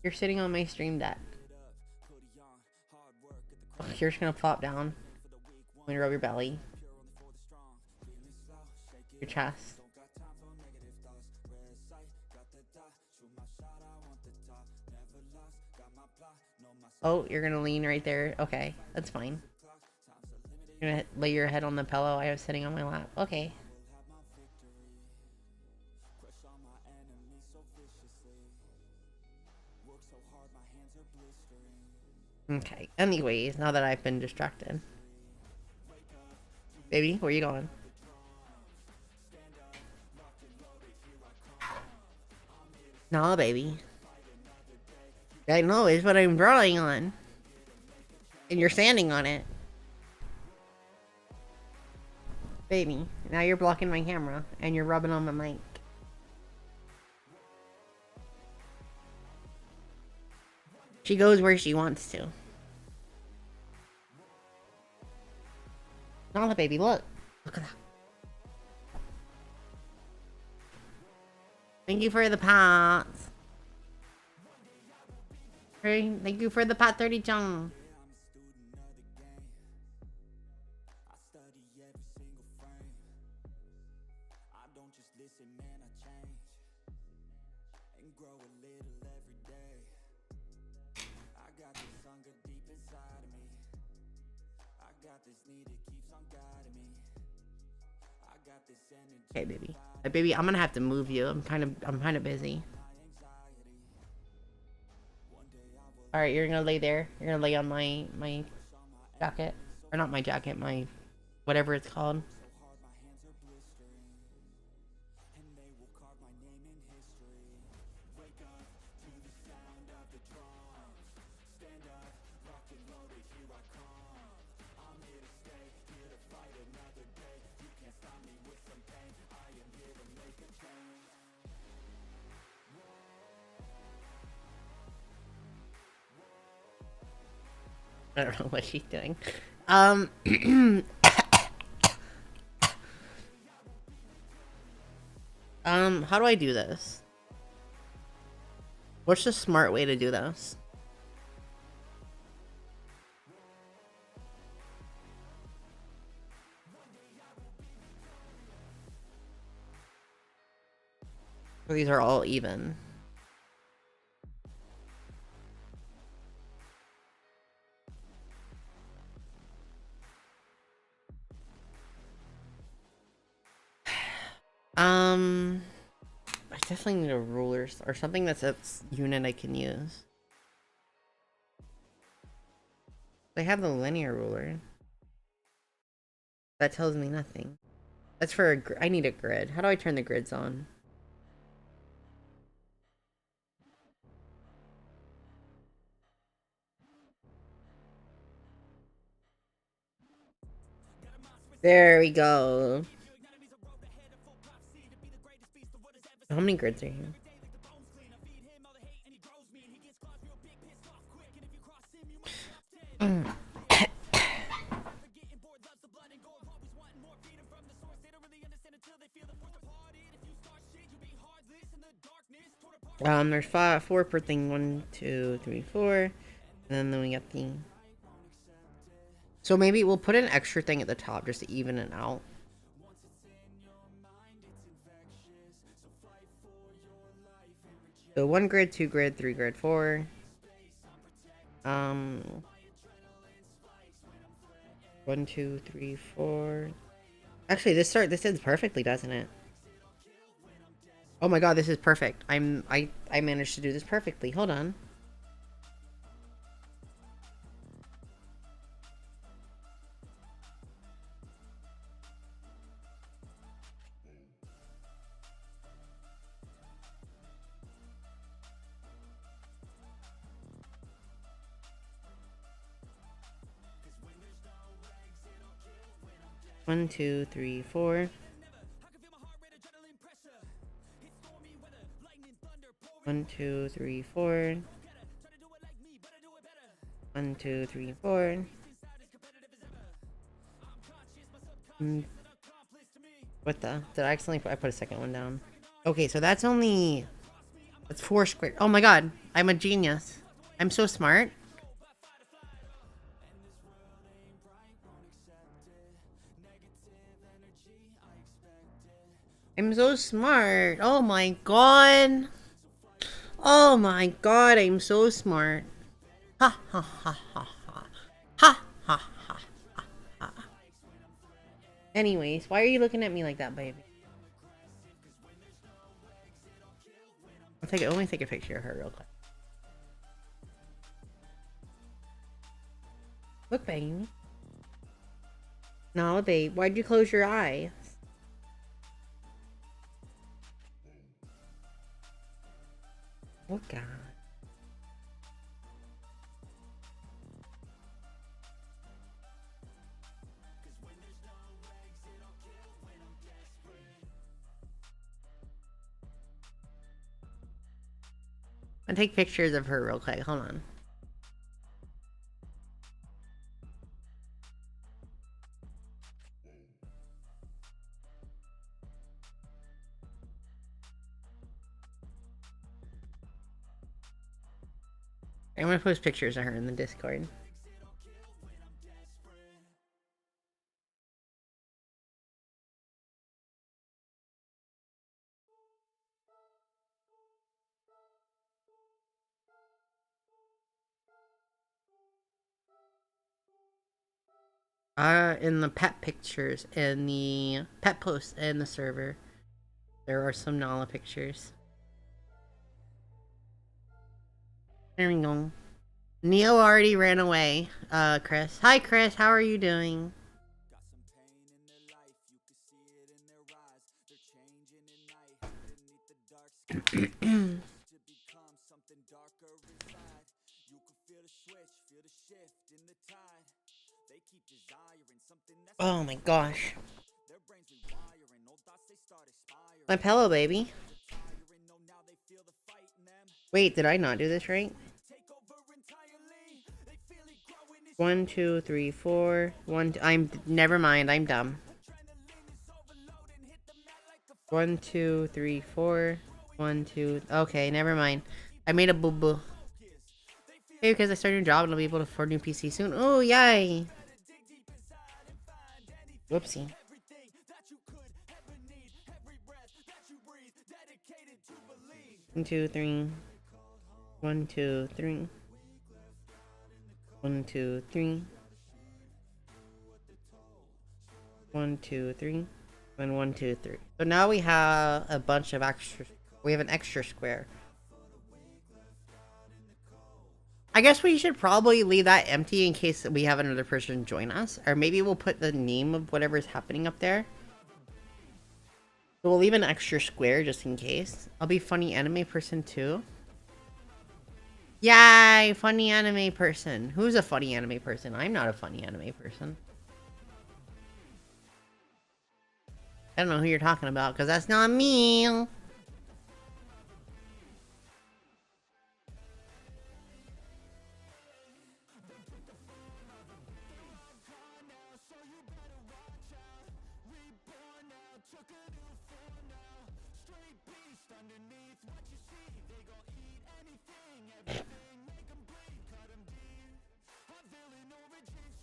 You're sitting on my stream deck. Oh, you're just gonna flop down when you rub your belly, your chest. Oh, you're gonna lean right there. Okay, that's fine. You're gonna lay your head on the pillow I was sitting on my lap. Okay. Okay, anyways, now that I've been distracted. Baby, where you going? No, baby. I know, it's what I'm drawing on. And you're standing on it. Baby, now you're blocking my camera. And you're rubbing on my mic. She goes where she wants to. Nala, baby, look. Look at that. Thank you for the pots. Thank you for the pot 30 John. Okay, baby. Hey, baby, I'm gonna have to move you. I'm kind of busy. All right, you're gonna lay there. You're gonna lay on my jacket, or not my jacket, my whatever it's called. I don't know what she's doing. How do I do this? What's the smart way to do this? These are all even. I definitely need a ruler or something that's a unit I can use. They have the linear ruler. That tells me nothing. That's for a I need a grid. How do I turn the grids on? There we go. How many grids are here? There's four per thing. 1, 2, 3, 4. And then we got the... So maybe we'll put an extra thing at the top just to even it out. So 1 grid, 2 grid, 3 grid, 4. 1, 2, 3, 4. Actually, this ends perfectly, doesn't it? Oh my god, this is perfect. I managed to do this perfectly. Hold on. One, 2, 3, 4. 1, 2, 3, 4. 1, 2, 3, 4. What the? Did I accidentally I put a second one down? Okay, so that's 4 squared. Oh my god, I'm a genius. I'm so smart. I'm so smart. Oh my god. Oh my god, I'm so smart. Ha ha ha ha ha. Ha ha ha ha ha. Anyways, why are you looking at me like that, baby? Let me take a picture of her real quick. Look, baby. No, babe. Why'd you close your eyes? Oh, God. I'll take pictures of her real quick. Hold on. I'm gonna post pictures of her in the Discord. In the pet pictures, in the pet posts in the server, there are some Nala pictures. There we go. Neo already ran away. Chris. Hi, Chris. How are you doing? Oh my gosh. My pillow, baby. Wait, did I not do this right? 1, 2, 3, 4. 1. Never mind. I'm dumb. 1, 2, 3, 4. 1, 2. Okay, never mind. I made a boo boo. Hey, because I started a job and I'll be able to afford a new PC soon. Oh, yay! Whoopsie. 1, 2, 3. 1, 2, 3. 1, 2, 3. 1, 2, 3. And 1, 2, 3. So now we have a bunch of extra. We have an extra square. I guess we should probably leave that empty in case we have another person join us. Or maybe we'll put the name of whatever's happening up there. So we'll leave an extra square just in case. I'll be funny anime person too. Yay! Funny anime person. Who's a funny anime person? I'm not a funny anime person. I don't know who you're talking about because that's not me.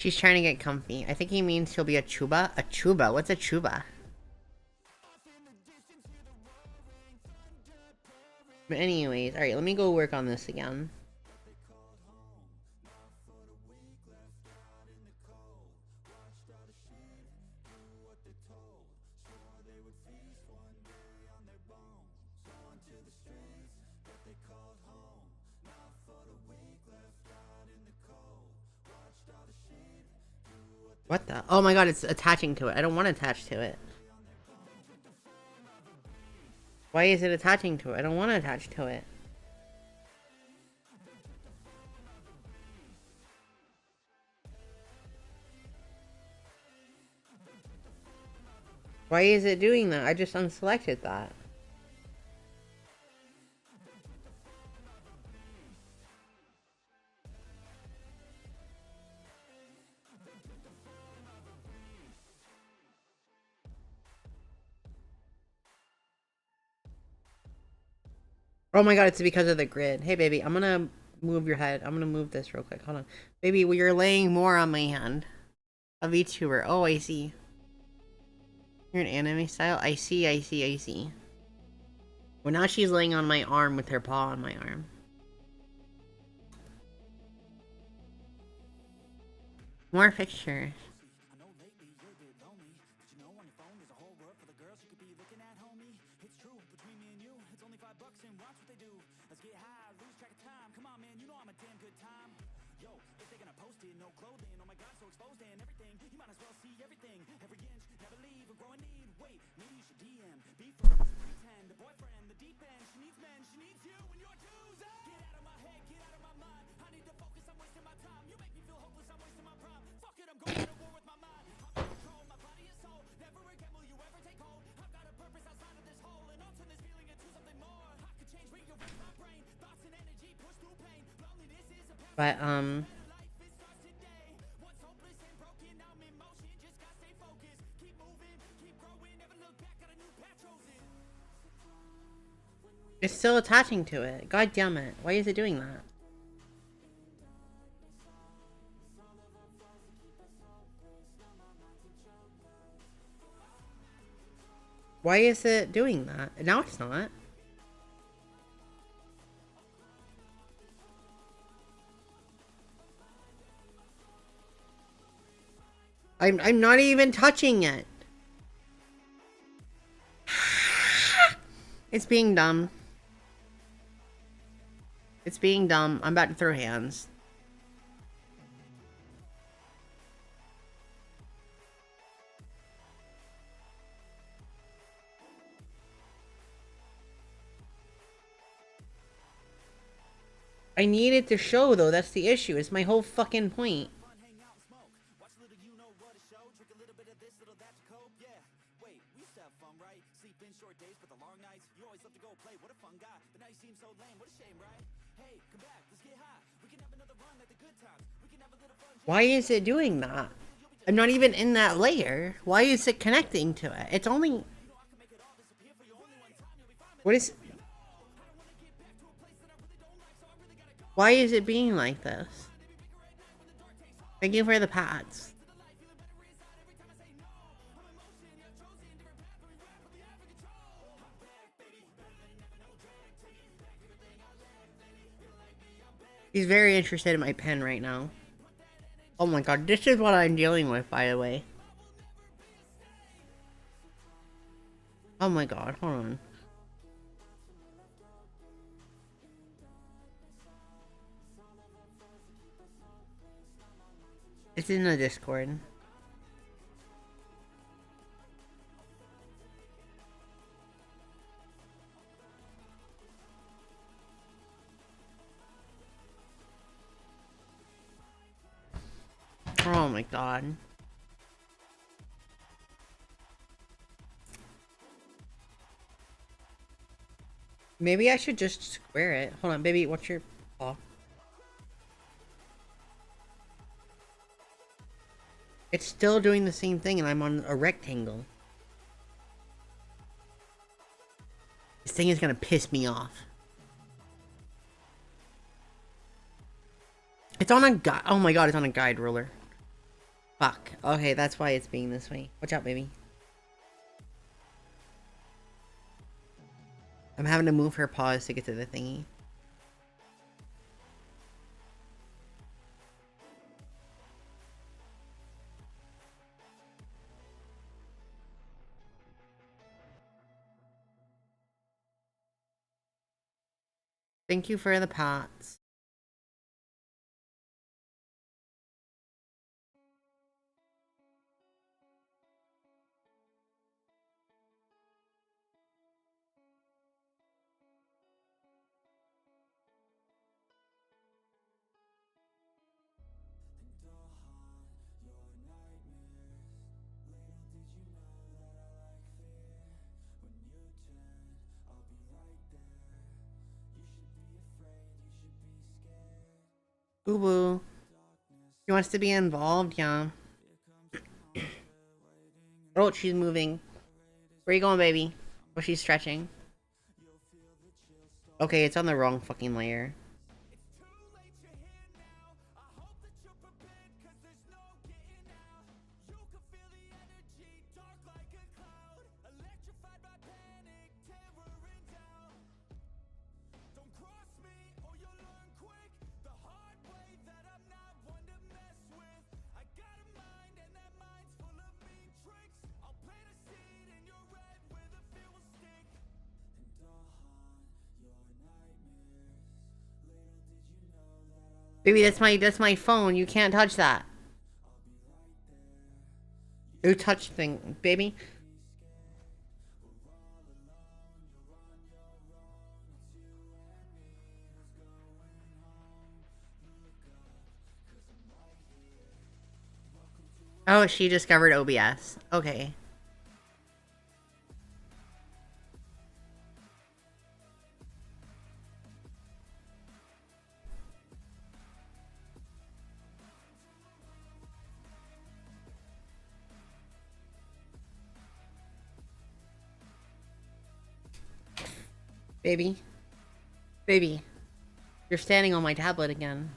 She's trying to get comfy. I think he means she'll be a chuba. A chuba? What's a chuba? But anyways, alright, let me go work on this again. What the? Oh my god, it's attaching to it. I don't want to attach to it. Why is it attaching to it? I don't want to attach to it. Why is it doing that? I just unselected that. Oh my god, it's because of the grid. Hey baby, I'm gonna move your head. I'm gonna move this real quick. Hold on. Baby, well, you're laying more on my hand. A VTuber. Oh, I see. You're an anime style? I see, I see, I see. Well, now she's laying on my arm with her paw on my arm. More pictures. But, it's still attaching to it. God damn it. Why is it doing that? Why is it doing that? Now it's not. I'm not even touching it. It's being dumb. It's being dumb. I'm about to throw hands. I need it to show though, that's the issue. It's my whole fucking point. Why is it doing that? I'm not even in that layer. Why is it connecting to it? It's only... What is... Why is it being like this? Thank you for the pads. He's very interested in my pen right now. Oh my god, this is what I'm dealing with, by the way. Oh my god, hold on. It's in the Discord. Oh my god. Maybe I should just square it. Hold on, baby, what's your paw? It's still doing the same thing and I'm on a rectangle. This thing is gonna piss me off. It's on a guide. Oh my god, it's on a guide ruler. Fuck. Okay, that's why it's being this way. Watch out, baby. I'm having to move her paws to get to the thingy. Thank you for the pots. Boo boo. She wants to be involved, yeah. Oh, she's moving. Where you going, baby? Oh, she's stretching. Okay, it's on the wrong fucking layer. Baby, that's my phone. You can't touch that. You touch thing, baby. Oh, she discovered OBS. Okay. Baby. Baby. You're standing on my tablet again.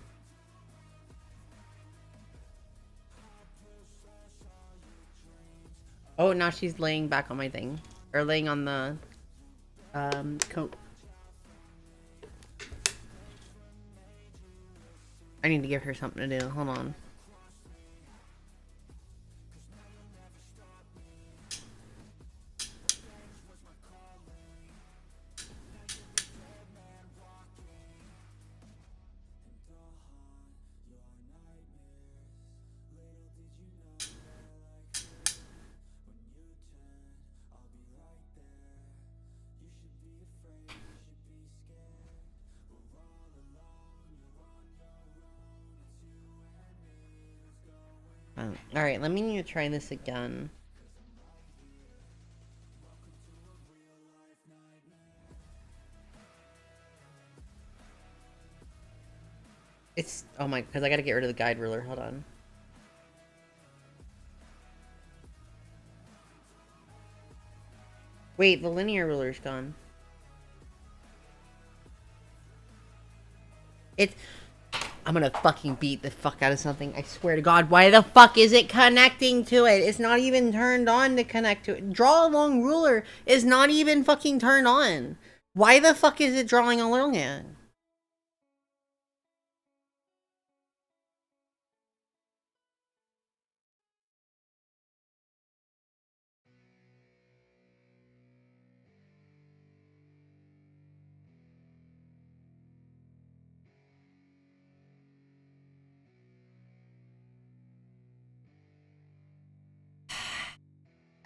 Oh, now she's laying back on my thing. Or laying on the coat. I need to give her something to do. Hold on. Alright, let me need to try this again. It's... Oh my... Because I gotta get rid of the guide ruler. Hold on. Wait, the linear ruler's gone. It's... I'm gonna fucking beat the fuck out of something. I swear to God. Why the fuck is it connecting to it? It's not even turned on to connect to it. Draw along ruler is not even fucking turned on. Why the fuck is it drawing along it?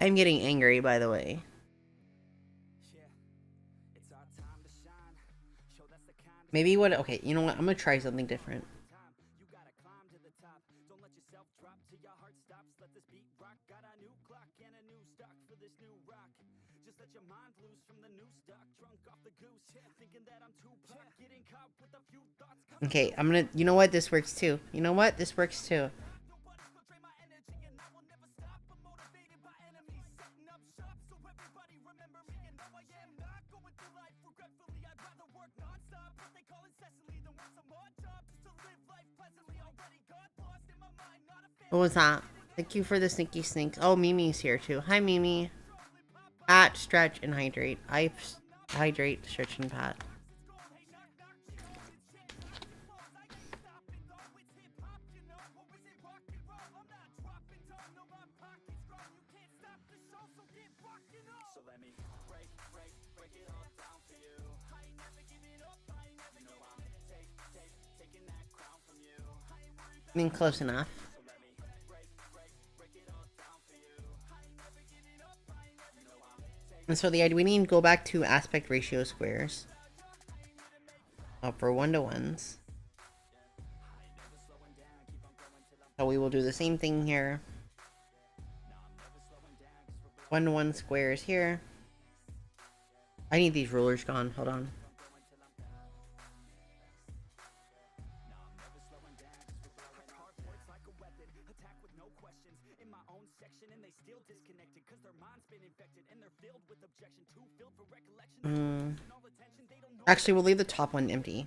I'm getting angry, by the way. Maybe what? Okay, you know what? I'm gonna try something different. Okay, I'm gonna. You know what? This works too. You know what? This works too. What was that? Thank you for the sneaky sneaks. Oh, Mimi's here too. Hi, Mimi. Pat, stretch, and hydrate. I hydrate, stretch, and pat. I mean, close enough. And so we need to go back to aspect ratio squares. For 1-to-1s. So we will do the same thing here. 1-to-1 squares here. I need these rulers gone. Hold on. Actually, we'll leave the top one empty.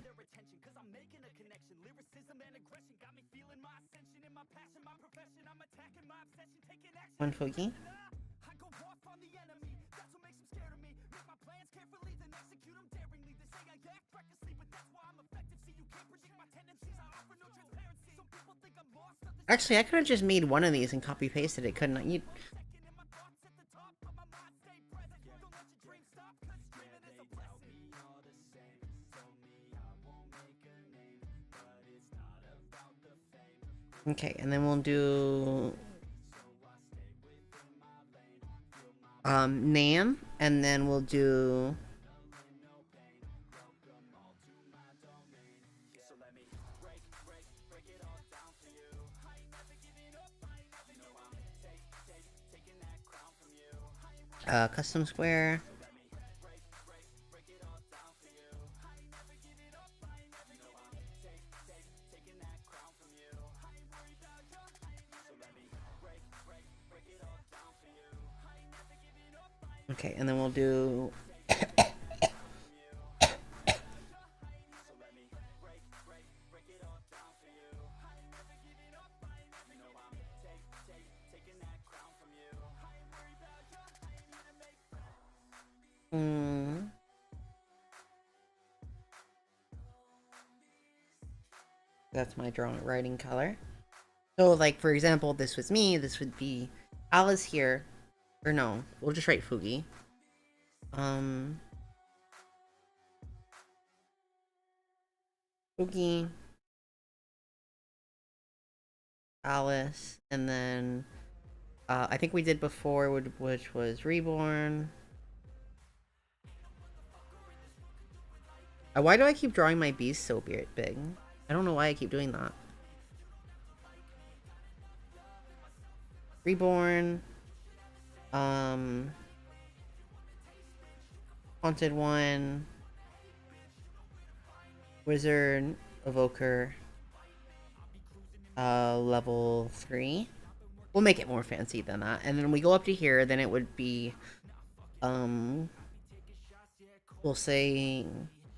One Fogi. Actually, I could have just made one of these and copy pasted it, couldn't I? You... Okay, and then we'll do Nyan, and then we'll do custom square. Okay, and then we'll do that's my drawing writing color. So, like, for example, this was me. This would be Alice here. Or no, we'll just write Fugi. Fugi. Alice. And then, I think we did before, which was Reborn. Why do I keep drawing my beast so big? I don't know why I keep doing that. Reborn. Haunted one. Wizard. Evoker. Level 3. We'll make it more fancy than that. And then we go up to here, then it would be, we'll say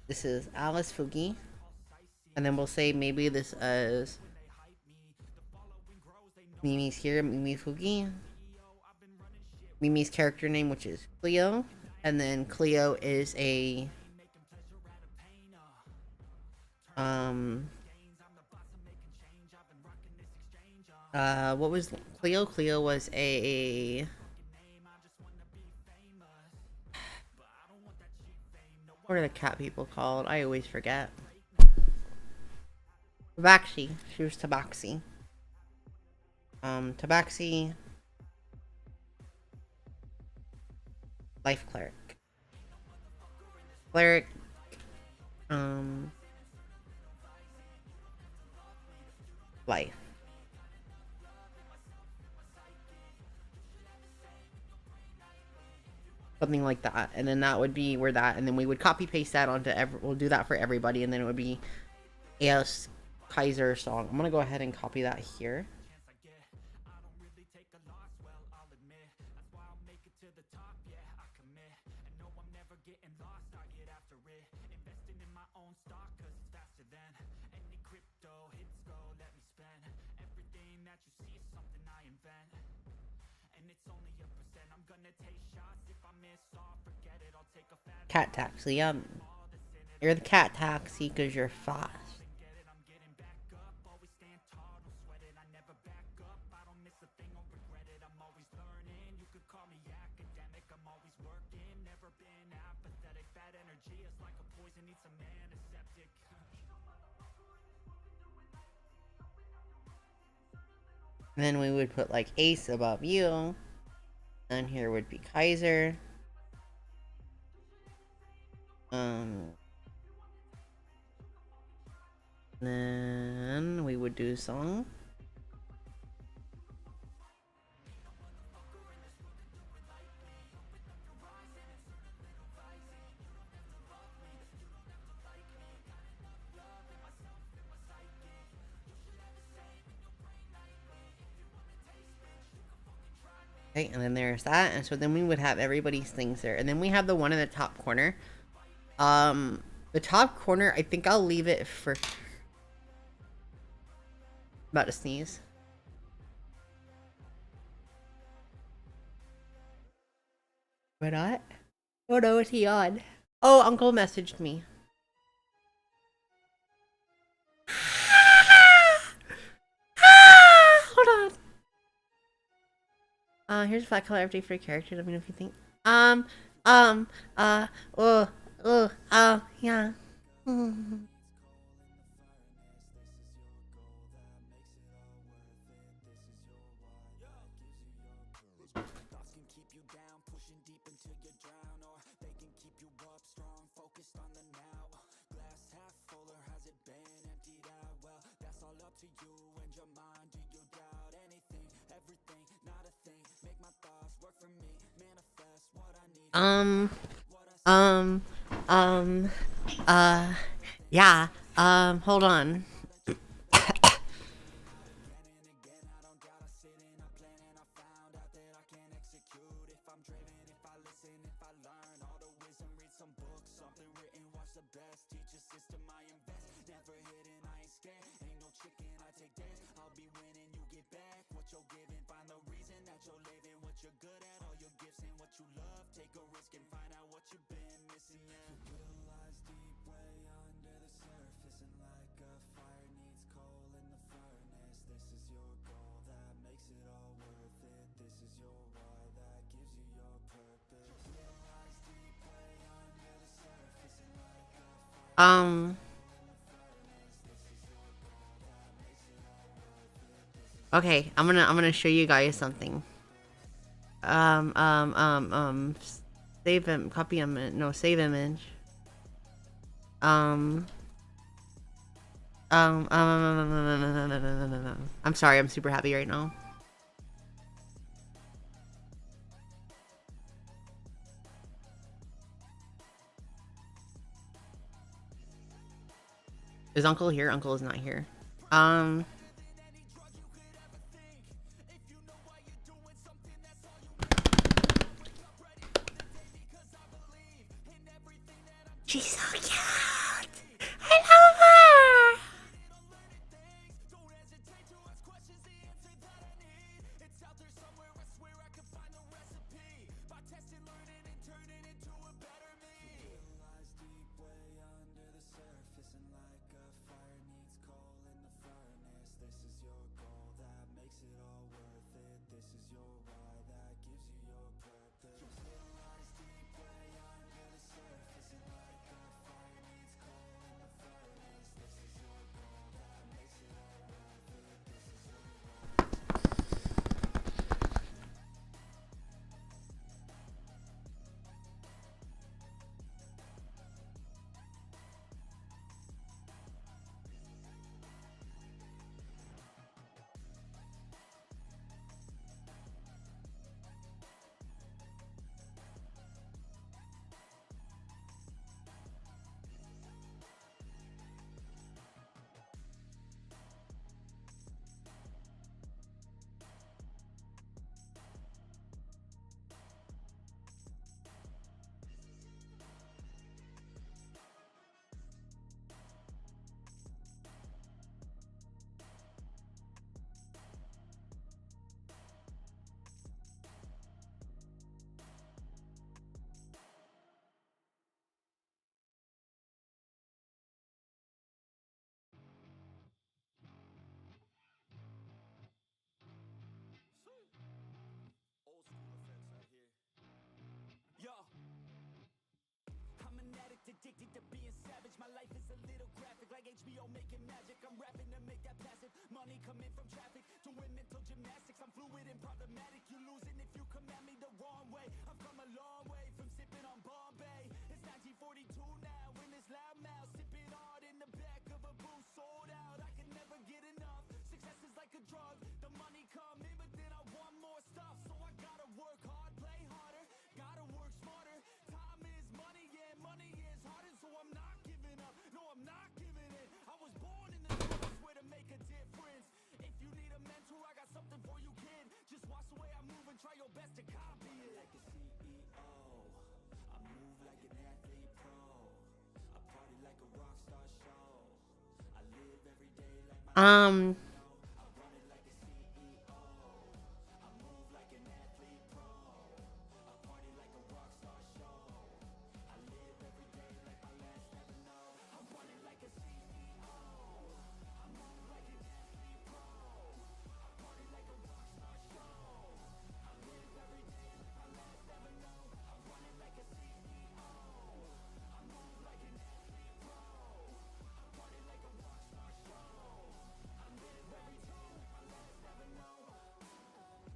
this is Alice Fugi. And then we'll say maybe this is Mimi's here, Mimi Fugi. Mimi's character name, which is Cleo. And then Cleo is a what was Cleo? Cleo was a what are the cat people called? I always forget. Tabaxi. She was Tabaxi. Tabaxi. Life cleric. Cleric. Life. Something like that, and then that would be where that, and then we would copy paste that onto we'll do that for everybody, and then it would be AS Kaiser song. I'm gonna go ahead and copy that here. Cat taxi, you're the cat taxi because you're fast. Then we would put like Ace above you, and here would be Kaiser. Then we would do song. Okay, and then there's that, and so then we would have everybody's things there, and then we have the one in the top corner. The top corner, I think I'll leave it for... About to sneeze. Why not? Oh no, is he on? Oh, Uncle messaged me. Hold on. Here's a flat color update for your character. Let me know if you think. Yeah. Yeah, hold on. Okay, I'm gonna show you guys something. Save him, copy him, no, save image. I'm sorry, I'm super happy right now. Is Uncle here? Uncle is not here. She's so cute! I love her! savage. My life is a little graphic, like HBO making magic. I'm rapping to make that passive money coming from traffic. Doing mental gymnastics, I'm fluid and problematic. You losing if you come at me the wrong way. I've come a long way from sipping on Bombay. It's 1942 now, in this loud mouth, sipping hard in the back of a booth, sold out. I can never get enough. Success is like a drug. The money come in, but then I want more stuff. So I gotta work hard, play harder, gotta work smarter. Time is money, and money is harder. So I'm not giving up, no, I'm not giving in. I was born in the streets where to make a difference. If you need a mentor, I got something for you, kid. Just watch the way I move and try your best to copy it. Like a CEO, I move like an athlete pro. I party like a rock star show. I live every day like my I run it like a CEO. I move like an athlete pro. I party like a rock star show. I live every day like my last never know. I run it like a CEO. I move like an athlete pro. I party like a rock star show. I live every day like my last never know. I run it like a CEO. I move like an athlete pro. I party like a rock star show. I live every day like my last never know.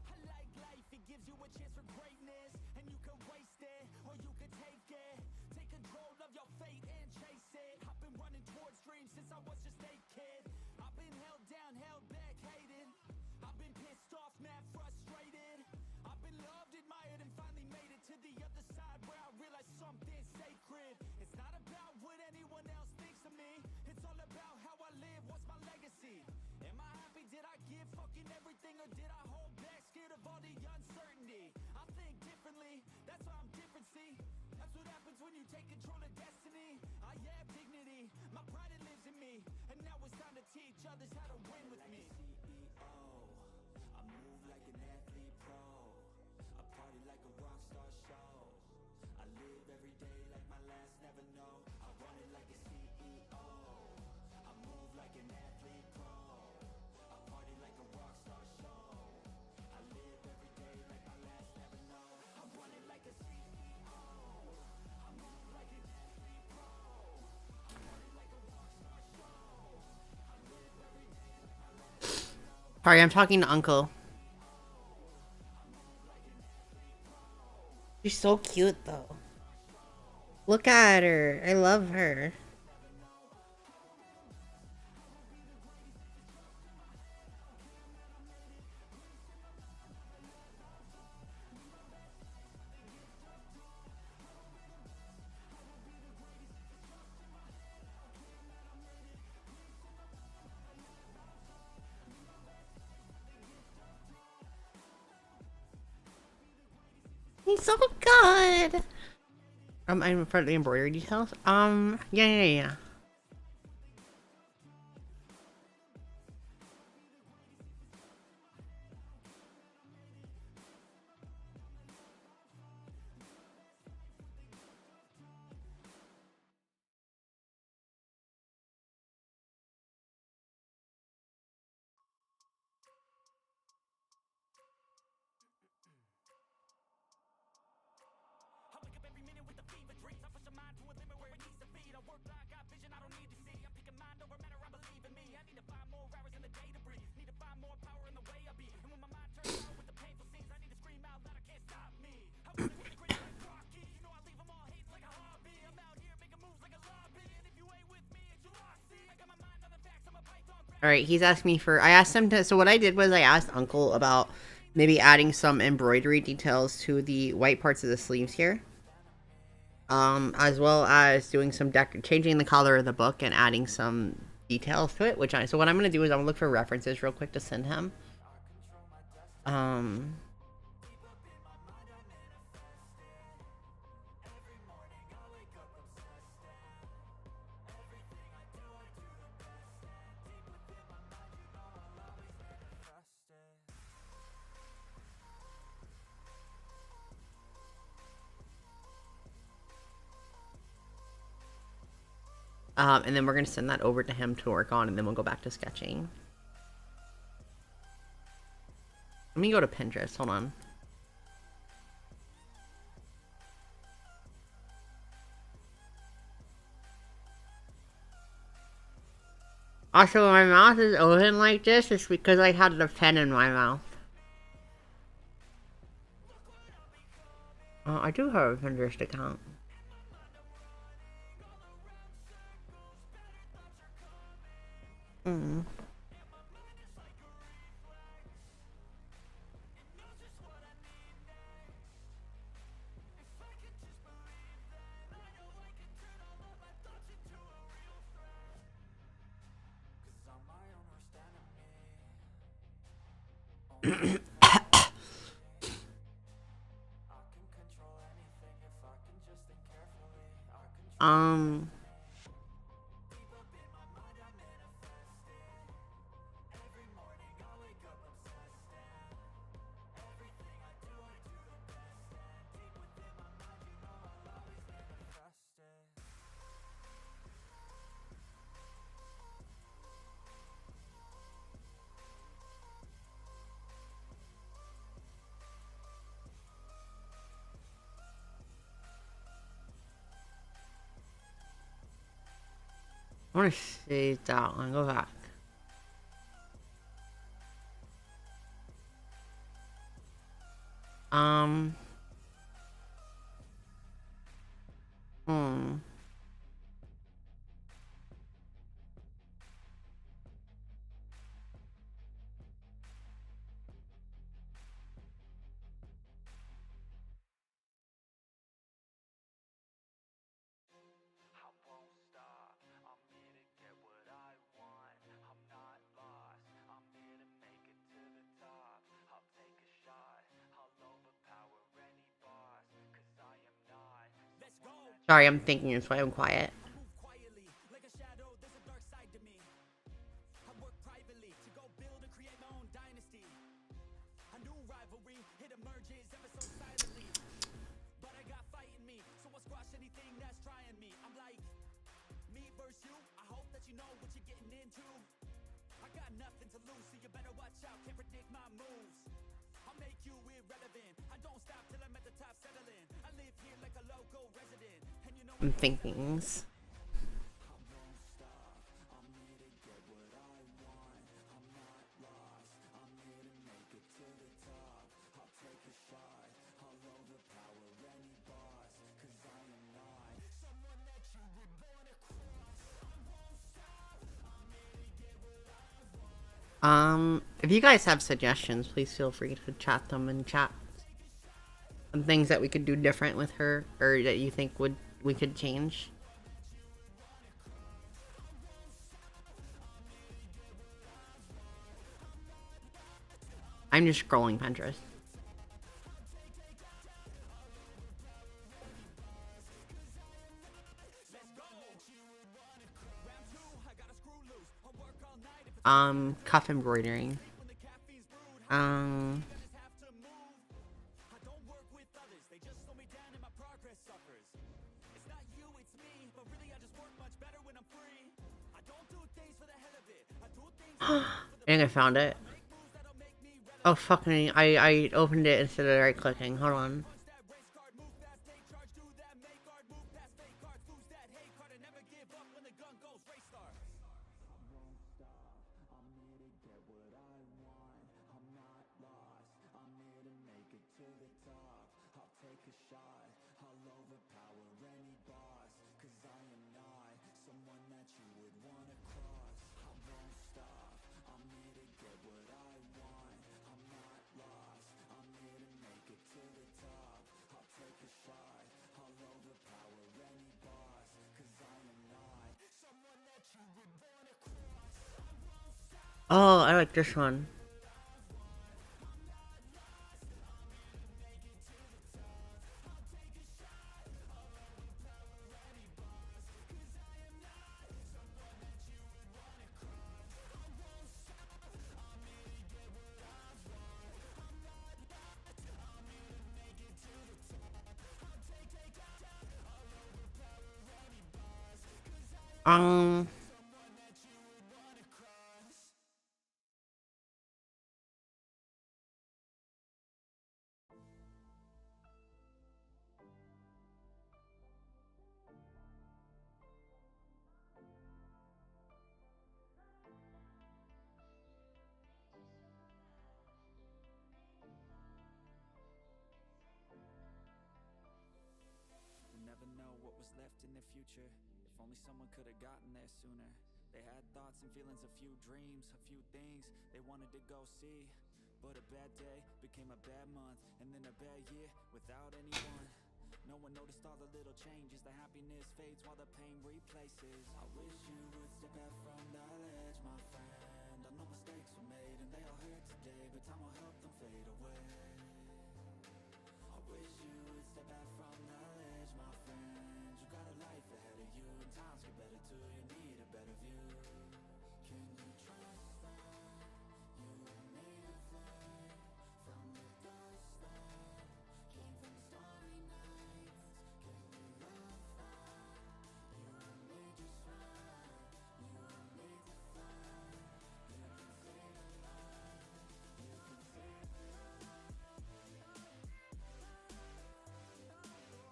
I like life, it gives you a chance for greatness, and you can waste it, or you can take it. Take control of your fate and chase it. I've been running towards dreams since I was just a kid. I've been held down, held back, hated. I've been pissed off, mad, frustrated. I've been loved, admired, and finally made it to the other side where I realized something sacred. It's not about what anyone else thinks of me. It's all about how I live, what's my legacy. Am I happy? Did I give fucking everything, or did I hold back, scared of all the uncertainty? I think differently, that's why I'm different, see. That's what happens when you take control of destiny. I have dignity, my pride it lives in me, and now it's time to teach others how to win with me. CEO, I move like an athlete pro. I party like a rock star show. I live every day like my last never know. I run it like a CEO. I move like an athlete pro. I party like a rock star show. I live every day like my last never know. I run it like a CEO. I move like an athlete pro. I party like a rock star show. I live every day like my last never know. Sorry, I'm talking to Uncle. She's so cute, though. Look at her. I love her. He's so good. I'm in front of the embroidery details. Yeah. I wake up every minute with the fever dreams. I push my mind to a limit where it needs to be. I work like I got vision I don't need to see. I'm picking mind over matter, I believe in me. I need to find more hours in the day to breathe. Need to find more power in the way I be. And when my mind turns out with the painful scenes, I need to scream out loud, I can't stop me. I wanna be the greatest like Rocky. You know I leave them all hating like a hobby. I'm out here making moves like a lobby. And if you ain't with me, it's your loss. See, I got my mind on the facts, I'm a python. All right, he's asked me for. I asked him to. So what I did was I asked Uncle about maybe adding some embroidery details to the white parts of the sleeves here. As well as doing some changing the color of the book and adding some details to it. So what I'm gonna do is I'm gonna look for references real quick to send him. And then we're going to send that over to him to work on, and then we'll go back to sketching. Let me go to Pinterest. Hold on. Also, my mouth is open like this. It's because I had the pen in my mouth. I do have a Pinterest account. Mm. um. I want to see that one. Go back. Um. Hmm. Sorry, I'm thinking. That's why I'm quiet. I'm thinking. If you guys have suggestions, please feel free to chat them in chat. Some things that we could do different with her, or that you think we could change. I'm just scrolling Pinterest. Cuff embroidering. Um, I think I found it. Oh fuck me! I opened it instead of right clicking. Hold on. Oh, I like this one. Um, what's left in their future. If only someone could have gotten there sooner. They had thoughts and feelings, a few dreams, a few things they wanted to go see. But a bad day became a bad month, and then a bad year without anyone. No one noticed all the little changes. The happiness fades while the pain replaces. I wish you would step back from that ledge, my friend. I know mistakes were made and they all hurt today, but time will help them fade away. I wish you would step back from that ledge, my friend. You got a life ahead of you and times get better too. You need a better view. Can you trust that you were made of light from the dust that came from the starry nights? Can you love that you were made just right? You were made to fly. You can save a life. You can save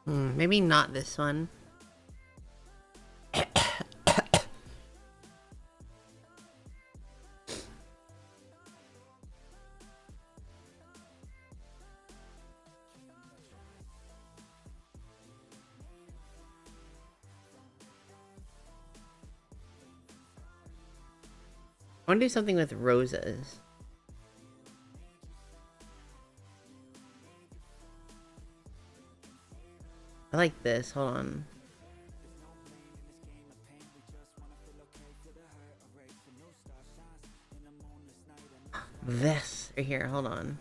a life. Maybe not this one. I want to do something with roses. I like this. Hold on. This right here. Hold on.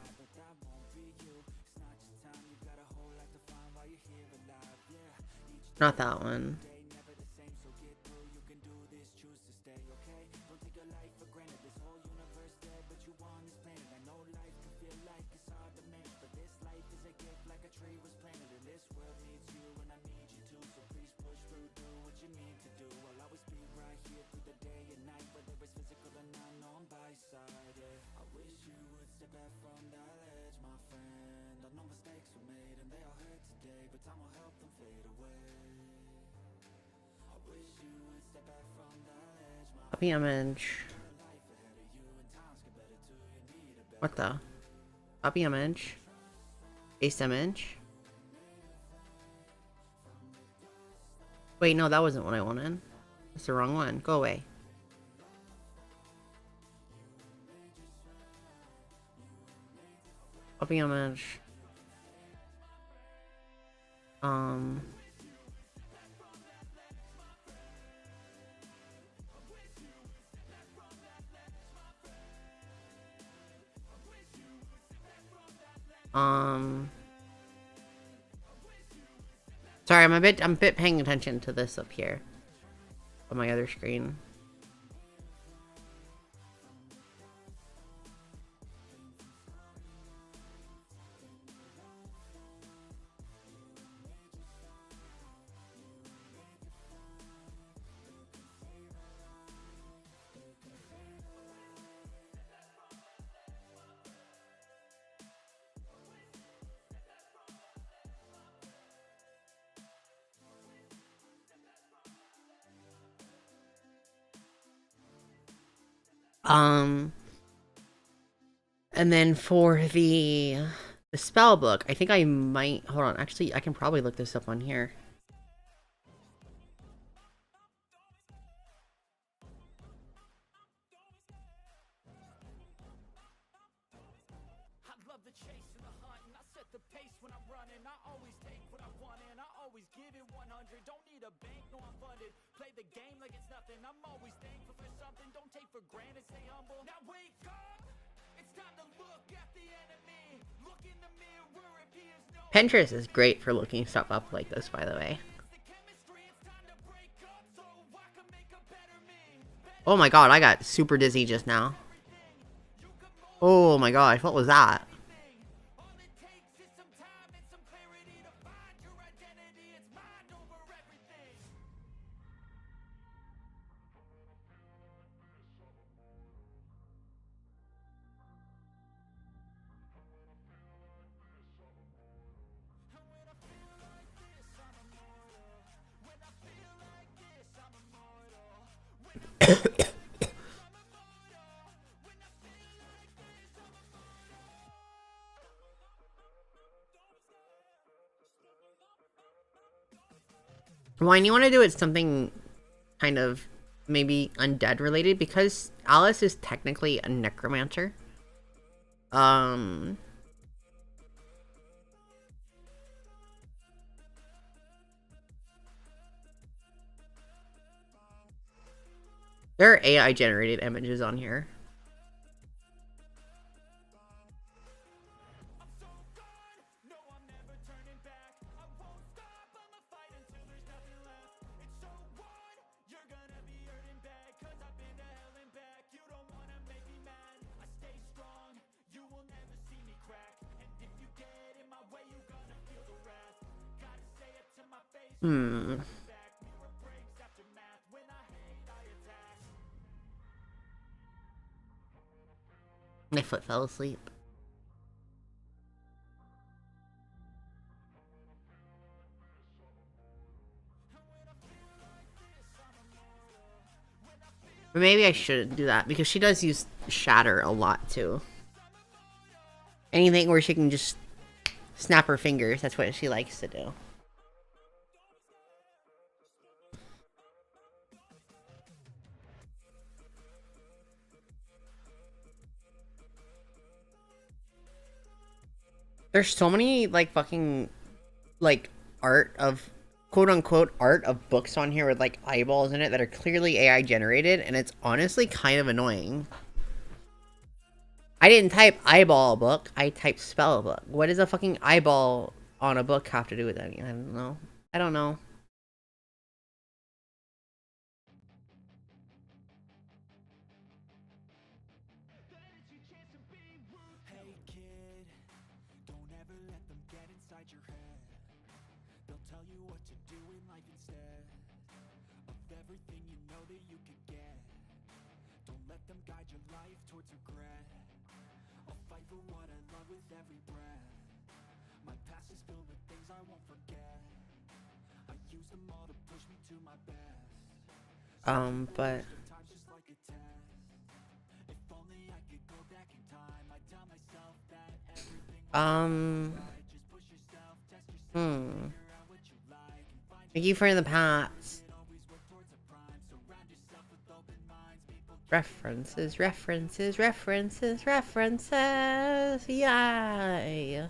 Not that one. Copy image. What the? Copy image. Paste image. Wait, no, that wasn't what I wanted. That's the wrong one. Go away. Copy image. Sorry, I'm a bit paying attention to this up here on my other screen. And then for the spell book, I think I might, hold on, actually, I can probably look this up on here. Pinterest is great for looking stuff up like this, by the way. Oh my god, I got super dizzy just now. Oh my gosh, what was that? Why do you want to do it something kind of maybe undead related? Because Alice is technically a necromancer. There are AI generated images on here. My foot fell asleep. But maybe I shouldn't do that because she does use shatter a lot too. Anything where she can just snap her fingers, that's what she likes to do. There's so many like fucking like art of quote unquote art of books on here with like eyeballs in it that are clearly AI generated, and it's honestly kind of annoying. I didn't type eyeball book, I typed spell book. What does a fucking eyeball on a book have to do with anything? I don't know. I don't know. But thank you for the pats. References, references, references, references. Yay.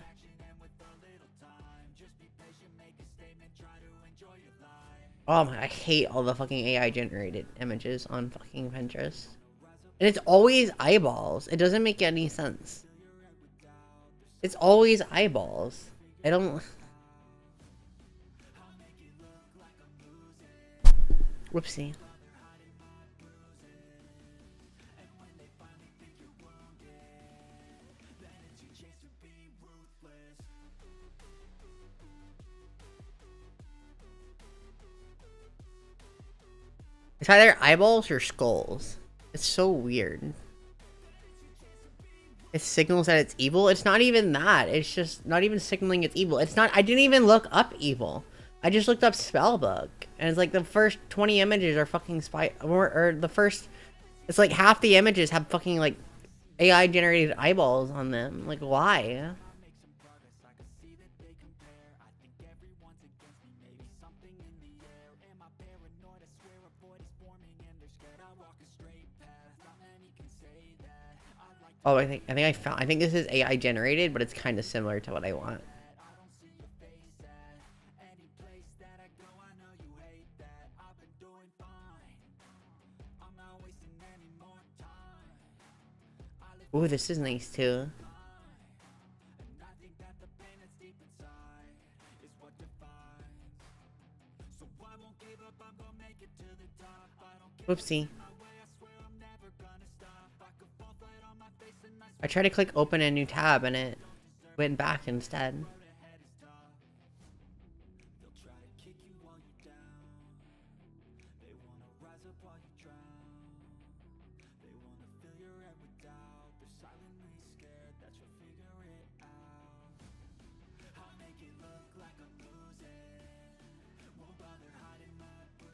Oh my, I hate all the fucking AI generated images on fucking Pinterest. And it's always eyeballs. It doesn't make any sense. It's always eyeballs. I don't... Whoopsie. It's either eyeballs or skulls. It's so weird. It signals that it's evil. It's not even that. It's just not even signaling it's evil. It's not. I didn't even look up evil. I just looked up spellbook, and it's like the first 20 images are fucking spy, or the first. It's like half the images have fucking like AI generated eyeballs on them. Like why? Oh, I think I think this is AI generated, but it's kind of similar to what I want. Ooh, this is nice too. Whoopsie. I tried to click open a new tab and it went back instead.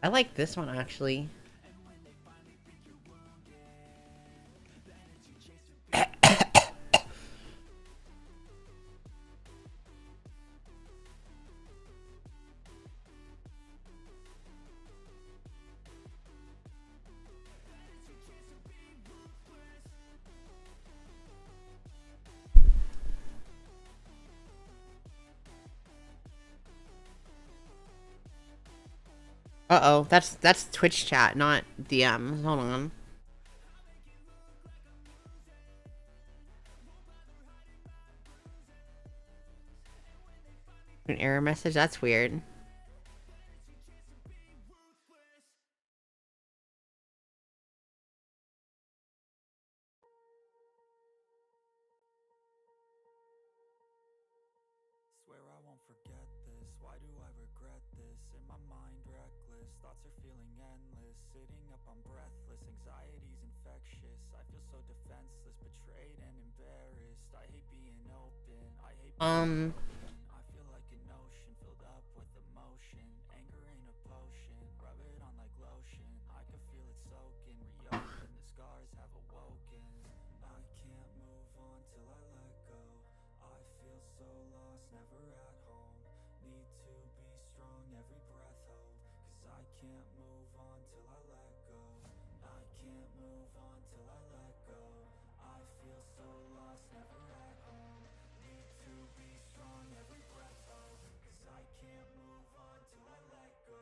I like this one actually. Uh-oh, that's Twitch chat, not DMs. Hold on. An error message? That's weird. Swear I won't forget this. Why do I regret this? In my mind reckless, thoughts are feeling endless. Sitting up, I'm breathless, anxiety's infectious. I feel so defenseless, betrayed and embarrassed. I hate being open, I hate being open. I feel like an ocean filled up with emotion. Anger ain't a potion, rub it on like lotion. I can feel it soaking, reopen, the scars have awoken. I can't move on till I let go. I feel so lost, never at home. Need to be strong, every breath hold. Cause I can't move on till I let go. I can't move on till I let go. I feel so lost, never at home. Need to be strong, every breath hold. Cause I can't move on till I let go.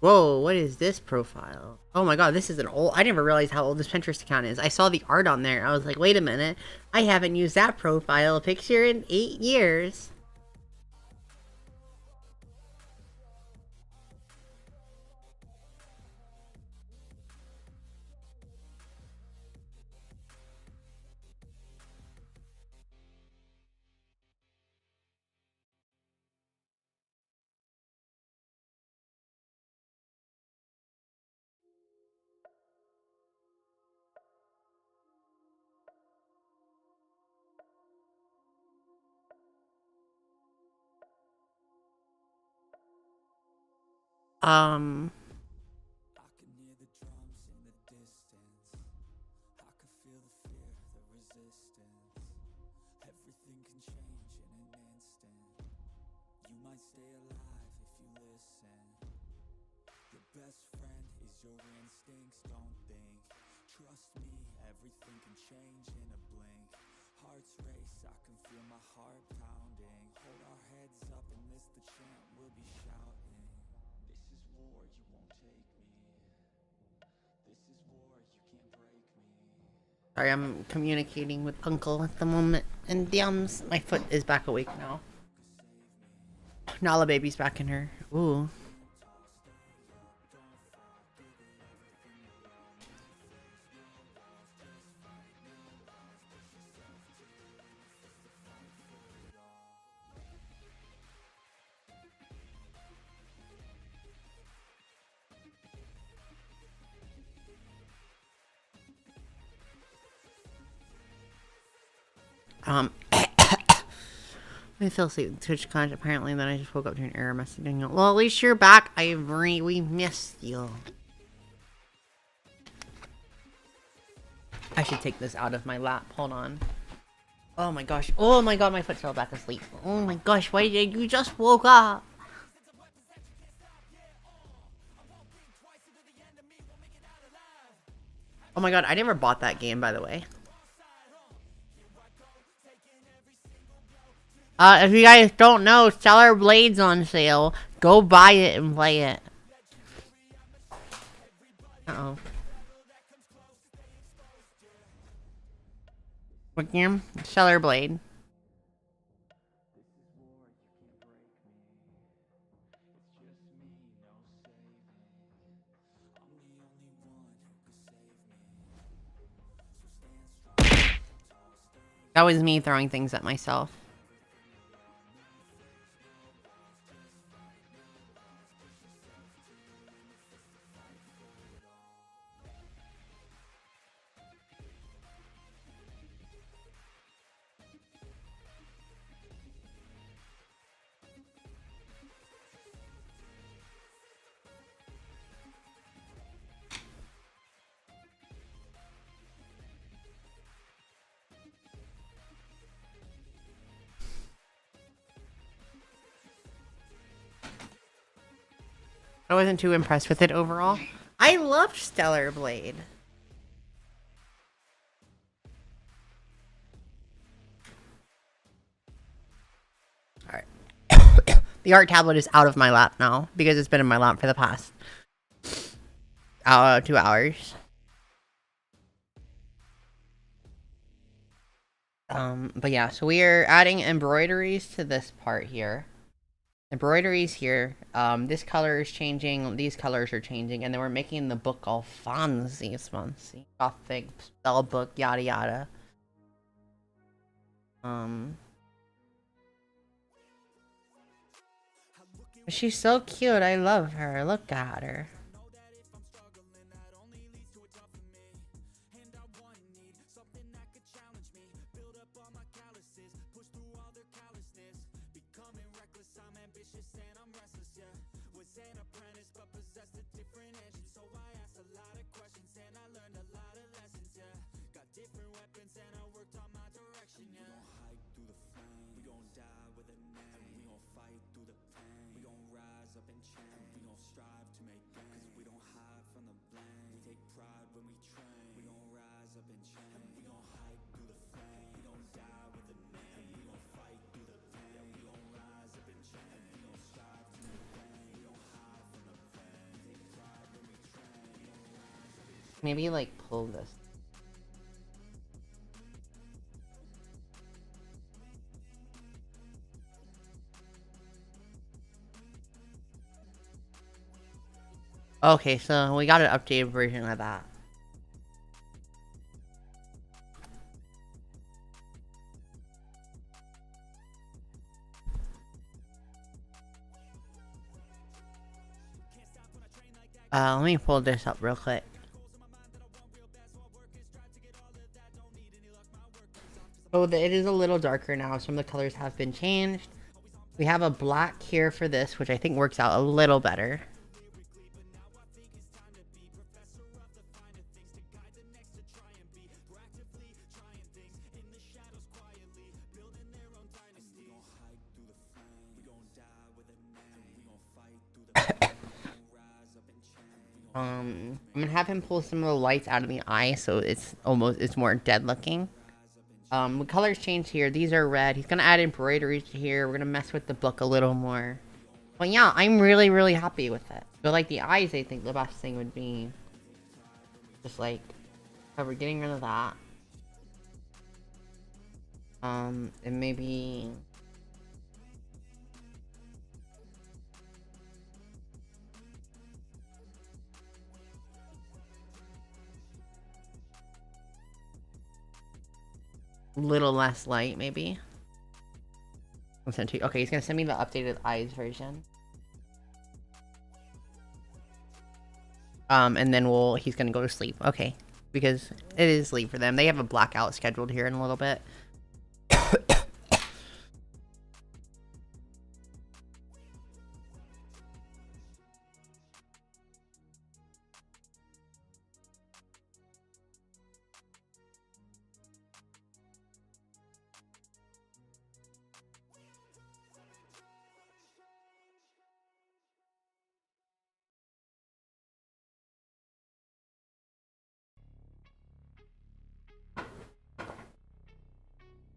Whoa, what is this profile? Oh my god, this is an old... I never realized how old this Pinterest account is. I saw the art on there. I was like, wait a minute. I haven't used that profile picture in 8 years. I can hear the drums in the distance. I can feel the fear, the resistance. Everything can change in an instant. You might stay alive if you listen. Your best friend is your instincts, don't think. Trust me, everything can change in a blink. Hearts race, I can feel my heart pounding. Hold our heads up and this the chant we'll be shouting. This is war, you won't take me. This is war, you can't break me. Sorry, I'm communicating with Uncle at the moment. And DMs, my foot is back awake now. Nala baby's back in her. Ooh. I fell asleep. Twitch content apparently, then I just woke up to an error messaging. Well, at least you're back, Ivory. We missed you. I should take this out of my lap. Hold on. Oh my gosh. Oh my god, my foot fell back asleep. Oh my gosh, why did you just woke up? Oh my god, I never bought that game, by the way. If you guys don't know, Stellar Blade's on sale. Go buy it and play it. Uh-oh. What game? Stellar Blade. That was me throwing things at myself. I wasn't too impressed with it overall. I loved Stellar Blade. Alright. The art tablet is out of my lap now because it's been in my lap for the past 2 hours. But yeah, so we are adding embroideries to this part here. Embroideries here. This color is changing. These colors are changing, and then we're making the book all fancy, gothic spell book, yada yada. She's so cute. I love her. Look at her. Maybe like pull this. Okay, so we got an updated version of that. Let me pull this up real quick. Oh, it is a little darker now. Some of the colors have been changed. We have a black here for this, which I think works out a little better. I'm gonna have him pull some of the lights out of the eye, so it's more dead looking. The colors change here. These are red. He's gonna add embroideries here. We're gonna mess with the book a little more. But yeah, I'm really, really happy with it. But like the eyes, I think the best thing would be just like we're getting rid of that. And maybe a little less light, maybe. Okay, he's gonna send me the updated eyes version. And then he's gonna go to sleep. Okay, because it is late for them. They have a blackout scheduled here in a little bit.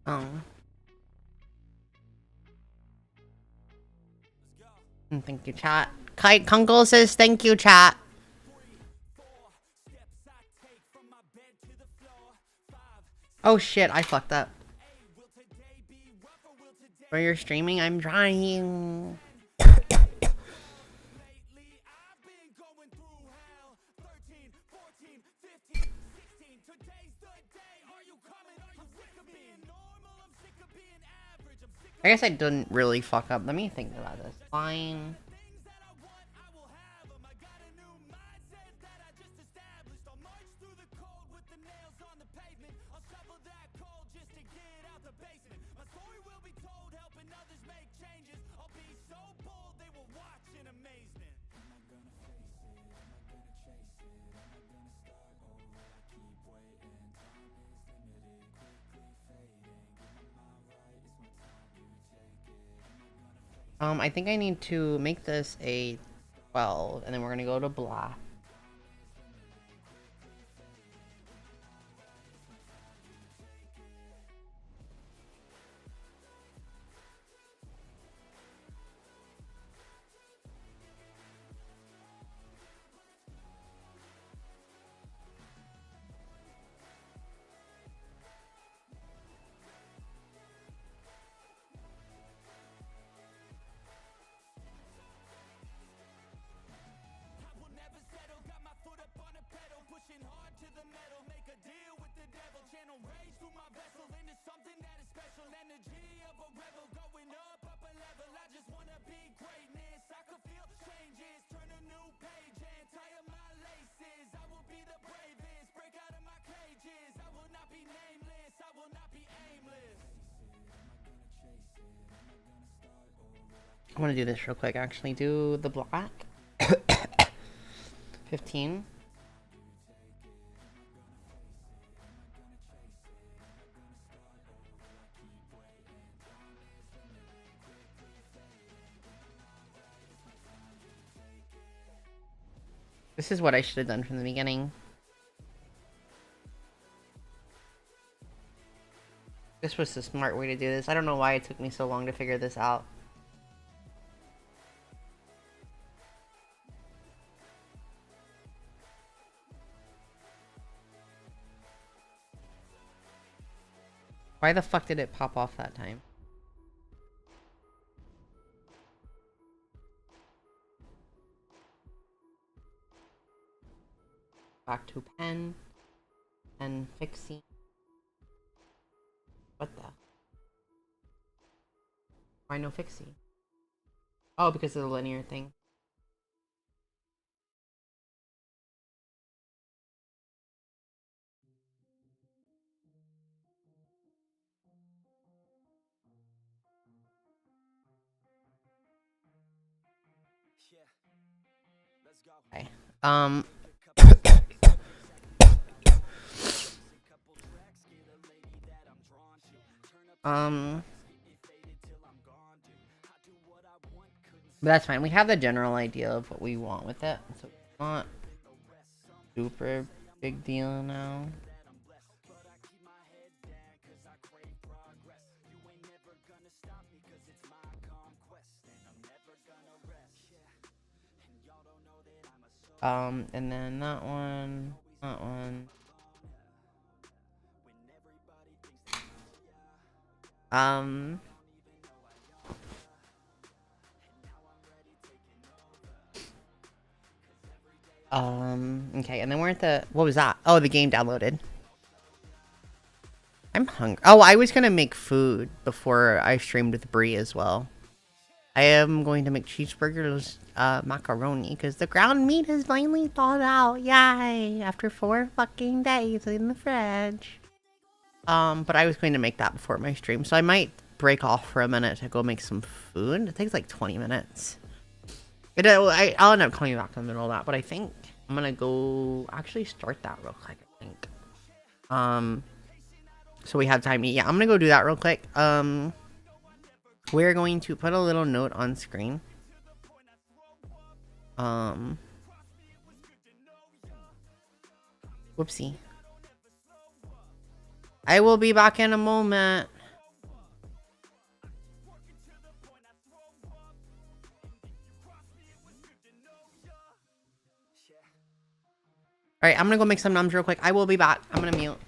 Oh. Thank you, chat. Kite Kunkel says thank you, chat. Oh shit, I fucked up. For your streaming, I'm trying. I guess I didn't really fuck up. Let me think about this. Fine. I think I need to make this a 12, and then we're gonna go to black. I want to do this real quick, actually. Do the black. 15. This is what I should have done from the beginning. This was the smart way to do this. I don't know why it took me so long to figure this out. Why the fuck did it pop off that time? Back to pen. And fixing. What the? Why no fixie? Oh, because of the linear thing. Okay. But that's fine. We have the general idea of what we want with it. So it's not super big deal now. And then that one. Okay, and then we're at the, what was that? Oh, the game downloaded. I'm hungry. Oh, I was gonna make food before I streamed with Bree as well. I am going to make cheeseburgers, macaroni, because the ground meat is finally thawed out. Yay! After 4 fucking days in the fridge. But I was going to make that before my stream, so I might break off for a minute to go make some food. It takes like 20 minutes. I'll end up coming back in the middle of that, but I think I'm gonna go actually start that real quick, I think. So we have time to eat. Yeah, I'm gonna go do that real quick. We're going to put a little note on screen. Whoopsie. I will be back in a moment. All right, I'm gonna go make some nums real quick. I will be back. I'm gonna mute.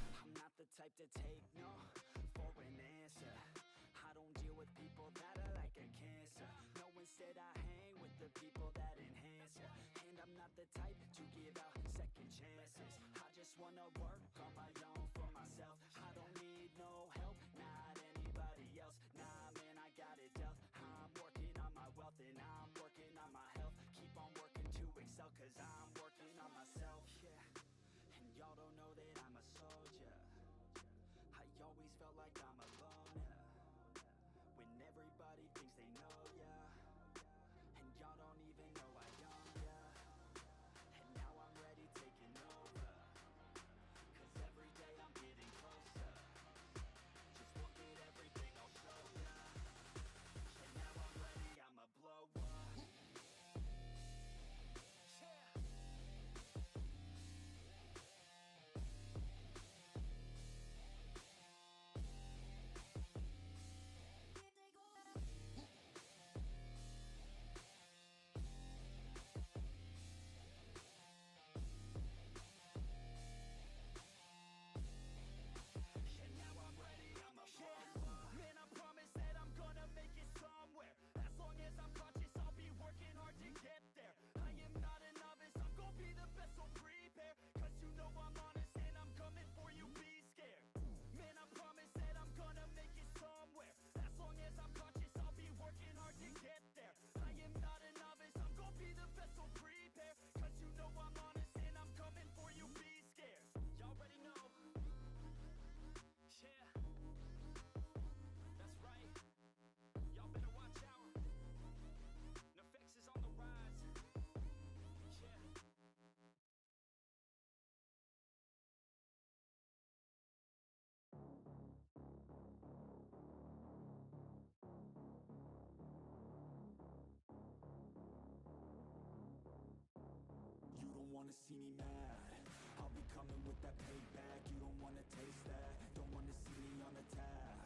Wanna see me mad, I'll be coming with that payback. You don't wanna taste that, don't wanna see me on attack.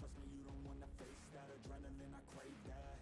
Trust me, you don't wanna face that adrenaline, I crave that.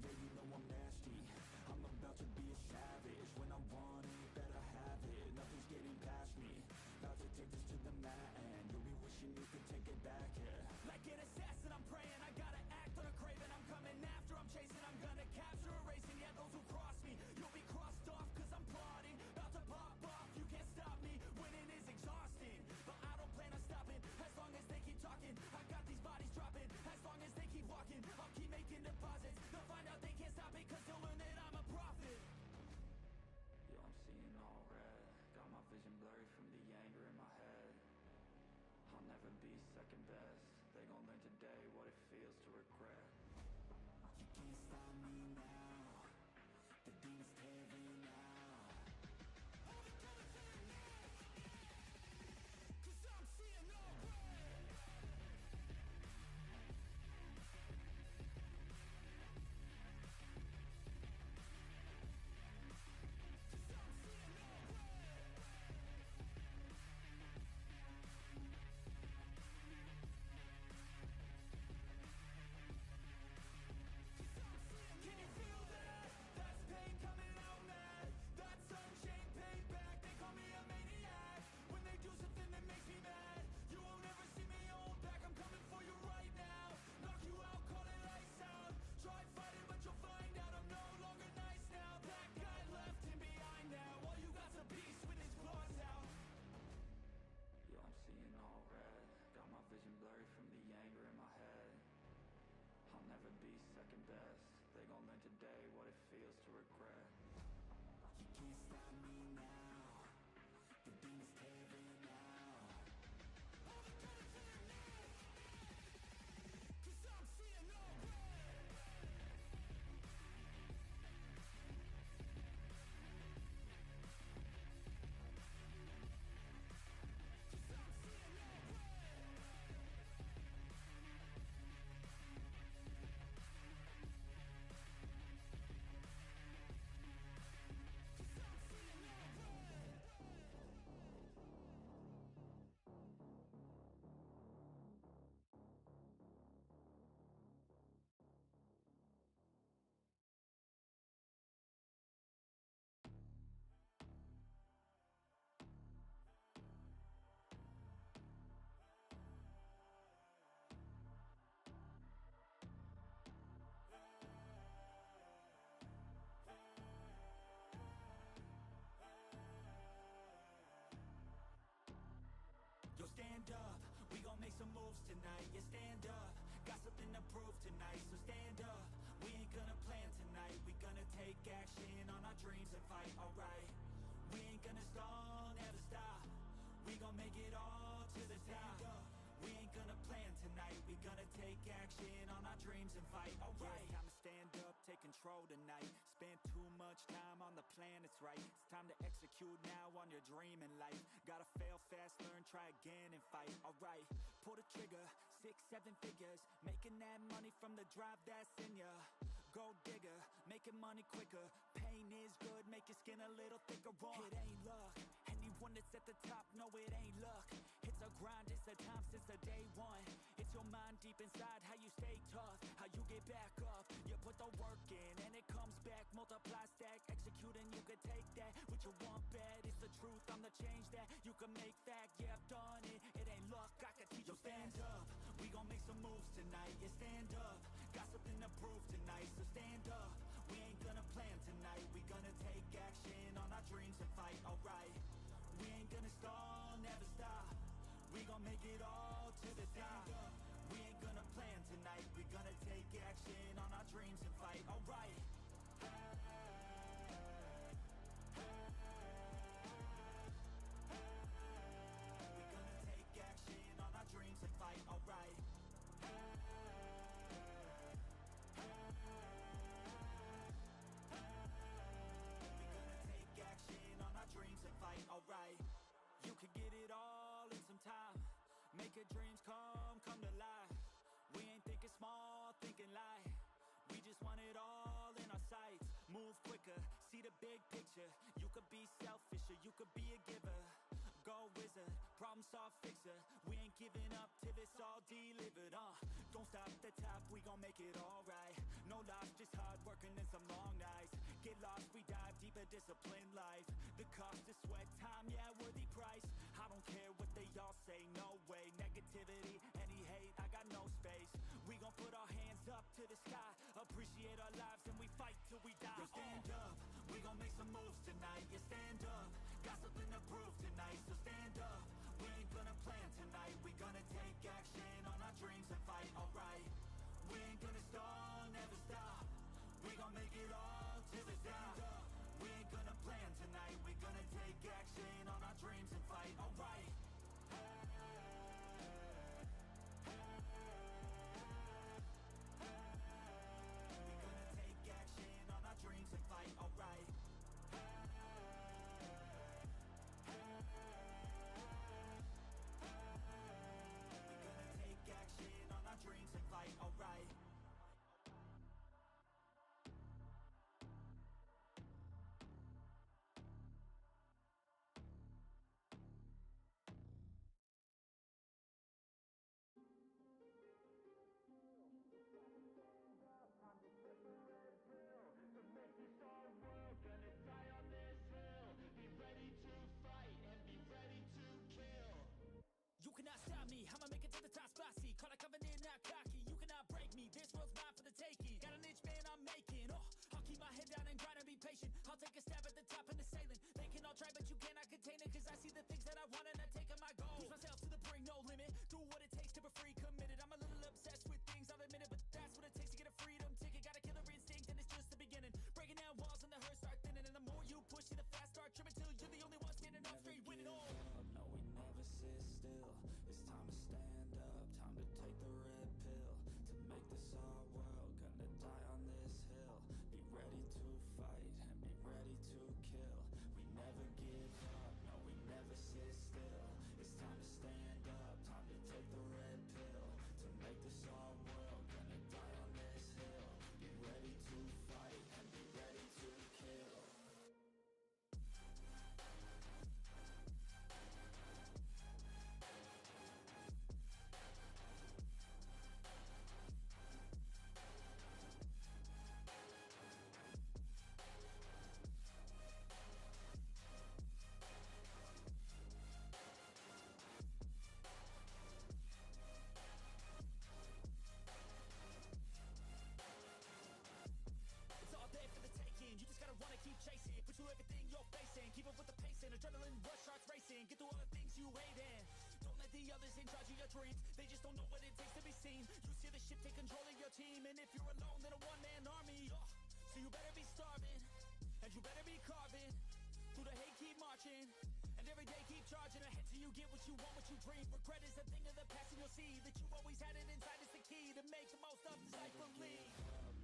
Yeah, you know I'm nasty, I'm about to be a savage. When I want it, better have it, nothing's getting past me. About to take this to the mat and you'll be wishing you could take it back, yeah. Like an assassin, I'm praying, I gotta act on a craving. I'm coming after, I'm chasing, I'm gonna capture, erasing. Yeah, those who cross me, you'll be crossed off, cause I'm plotting. About to pop off, you can't stop me. Winning is exhausting, but I don't plan on stopping. As long as they keep talking, I got these bodies dropping. As long as they keep walking, I'll keep making deposits. They'll find out they can't stop it, cause they'll learn that I'm a prophet. Yo, I'm seeing all red, got my vision blurry from the anger in my head. I'll never be second best, they gon' learn today what it feels to regret. You can't stop me now, the demons tearing out. Cause I'm seeing all red. Can you feel that? That's pain coming out mad. That's unchained payback. They call me a maniac. When they do something that makes me mad, you won't ever see me hold back. I'm coming for you right now. Knock you out, call it lights out. Try fighting, but you'll find out I'm no longer nice now. That guy left him behind now. All you got's a beast with his claws out. Yo, I'm seeing all red. Got my vision blurry from the anger in my head. I'll never be second best. They gon' learn today what it feels to regret. You can't stop me now. The demons tearing out. Cause I'm seeing all red. stand up, we gon' make some moves tonight. Yeah, stand up, got something to prove tonight. So stand up, we ain't gonna plan tonight. We gonna take action on our dreams and fight, alright. We ain't gonna stall, never stop. We gon' make it all to the top. We ain't gonna plan tonight. We gonna take action on our dreams and fight, alright. Yeah, time to stand up, take control tonight. Spent too much time on the plan, it's right. It's time to execute now on your dream in life. Gotta fail fast, learn, try again and fight, alright. Pull the trigger, 6, 7 figures. Making that money from the drive that's in ya. Gold digger, making money quicker. Pain is good, make your skin a little thicker. It ain't luck, anyone that's at the top, no it ain't luck. It's a grind, it's a time since the day one. It's your mind deep inside, how you stay tough, how you get back up. You put the work in and it comes back. Multiply, stack, execute and you can take that. What you want bad, it's the truth, I'm the change that you can make fact. Yeah, I've done it, it ain't luck, I can teach you. Stand up, we gon' make some moves tonight. Yeah, stand up, got something to prove tonight. So stand up, we ain't gonna plan tonight. We gonna take action on our dreams and fight, alright. We ain't gonna stall, never stop. We gon' make it all to the top. We ain't gonna plan tonight. We gonna take action on our dreams and fight, alright. We gonna take action on our dreams and fight, alright. Dreams and fight, alright. You could get it all in some time. Make your dreams come to life. We ain't thinking small, thinking light. We just want it all in our sights. Move quicker, see the big picture. You could be selfish or you could be a giver. Go wizard, problem solve fixer. We ain't giving up till it's all delivered. Don't stop at the top, we gon' make it alright. No lies, just hard working and some long nights. Get lost, we dive deeper, disciplined life. The cost is sweat, time, yeah, worthy price. I don't care what they all say, no way. Negativity, any hate, I got no space. We gon' put our hands up to the sky. Appreciate our lives and we fight till we die. Yeah, stand up, we gon' make some moves tonight. Yeah, stand up, got something to prove tonight. So stand up, we ain't gonna plan tonight. We gonna take action on our dreams and fight, alright. We ain't gonna stall, never stop. We gon' make it all to the top. We ain't gonna plan tonight. We gonna take action on our dreams and fight, alright. We gonna take action on our dreams and fight, alright. We gonna take action on our dreams and fight, alright. You cannot stop me, I'ma make it to the top spicy. Call a covenant, not cocky. You cannot break me, this world's mine for the taking. Got an itch, man, I'm making. I'll keep my head down and grind and be patient. I'll take a stab at the top and the sailing. They can all try, but you cannot contain it. Cause I see the things that I want and I take on my goal. Push myself to the brink, no limit. Do what it takes to be free, committed. I'm a little obsessed with things, I'll admit it. But that's what it takes to get a freedom ticket. Got a killer instinct and it's just the beginning. Breaking down walls and the hurt start thinning. And the more you push it, the fast start tripping. Till you're the only one standing up straight, winning all. No, we never sit still. It's time to stand up, time to take the red pill. To make this our world, gonna die on this hill. Be ready to fight and be ready to kill. We never give up, no we never sit still. It's time to stand up, time to take the red pill. To make this our world, gonna die on this hill. Be ready to fight and be ready to kill. You just gotta wanna keep chasing. Put you everything you're facing. Keep up with the pace and adrenaline rush starts racing. Get through all the things you hate in. Don't let the others in charge of your dreams. They just don't know what it takes to be seen. You see the ship take control of your team, and if you're alone, then a one-man army. So you better be starving, and you better be carving. Through the hate, keep marching, and every day keep charging ahead till you get what you want, what you dream. Regret is a thing of the past, and you'll see that you always had it inside. Is the key to make the most of this life. Believe.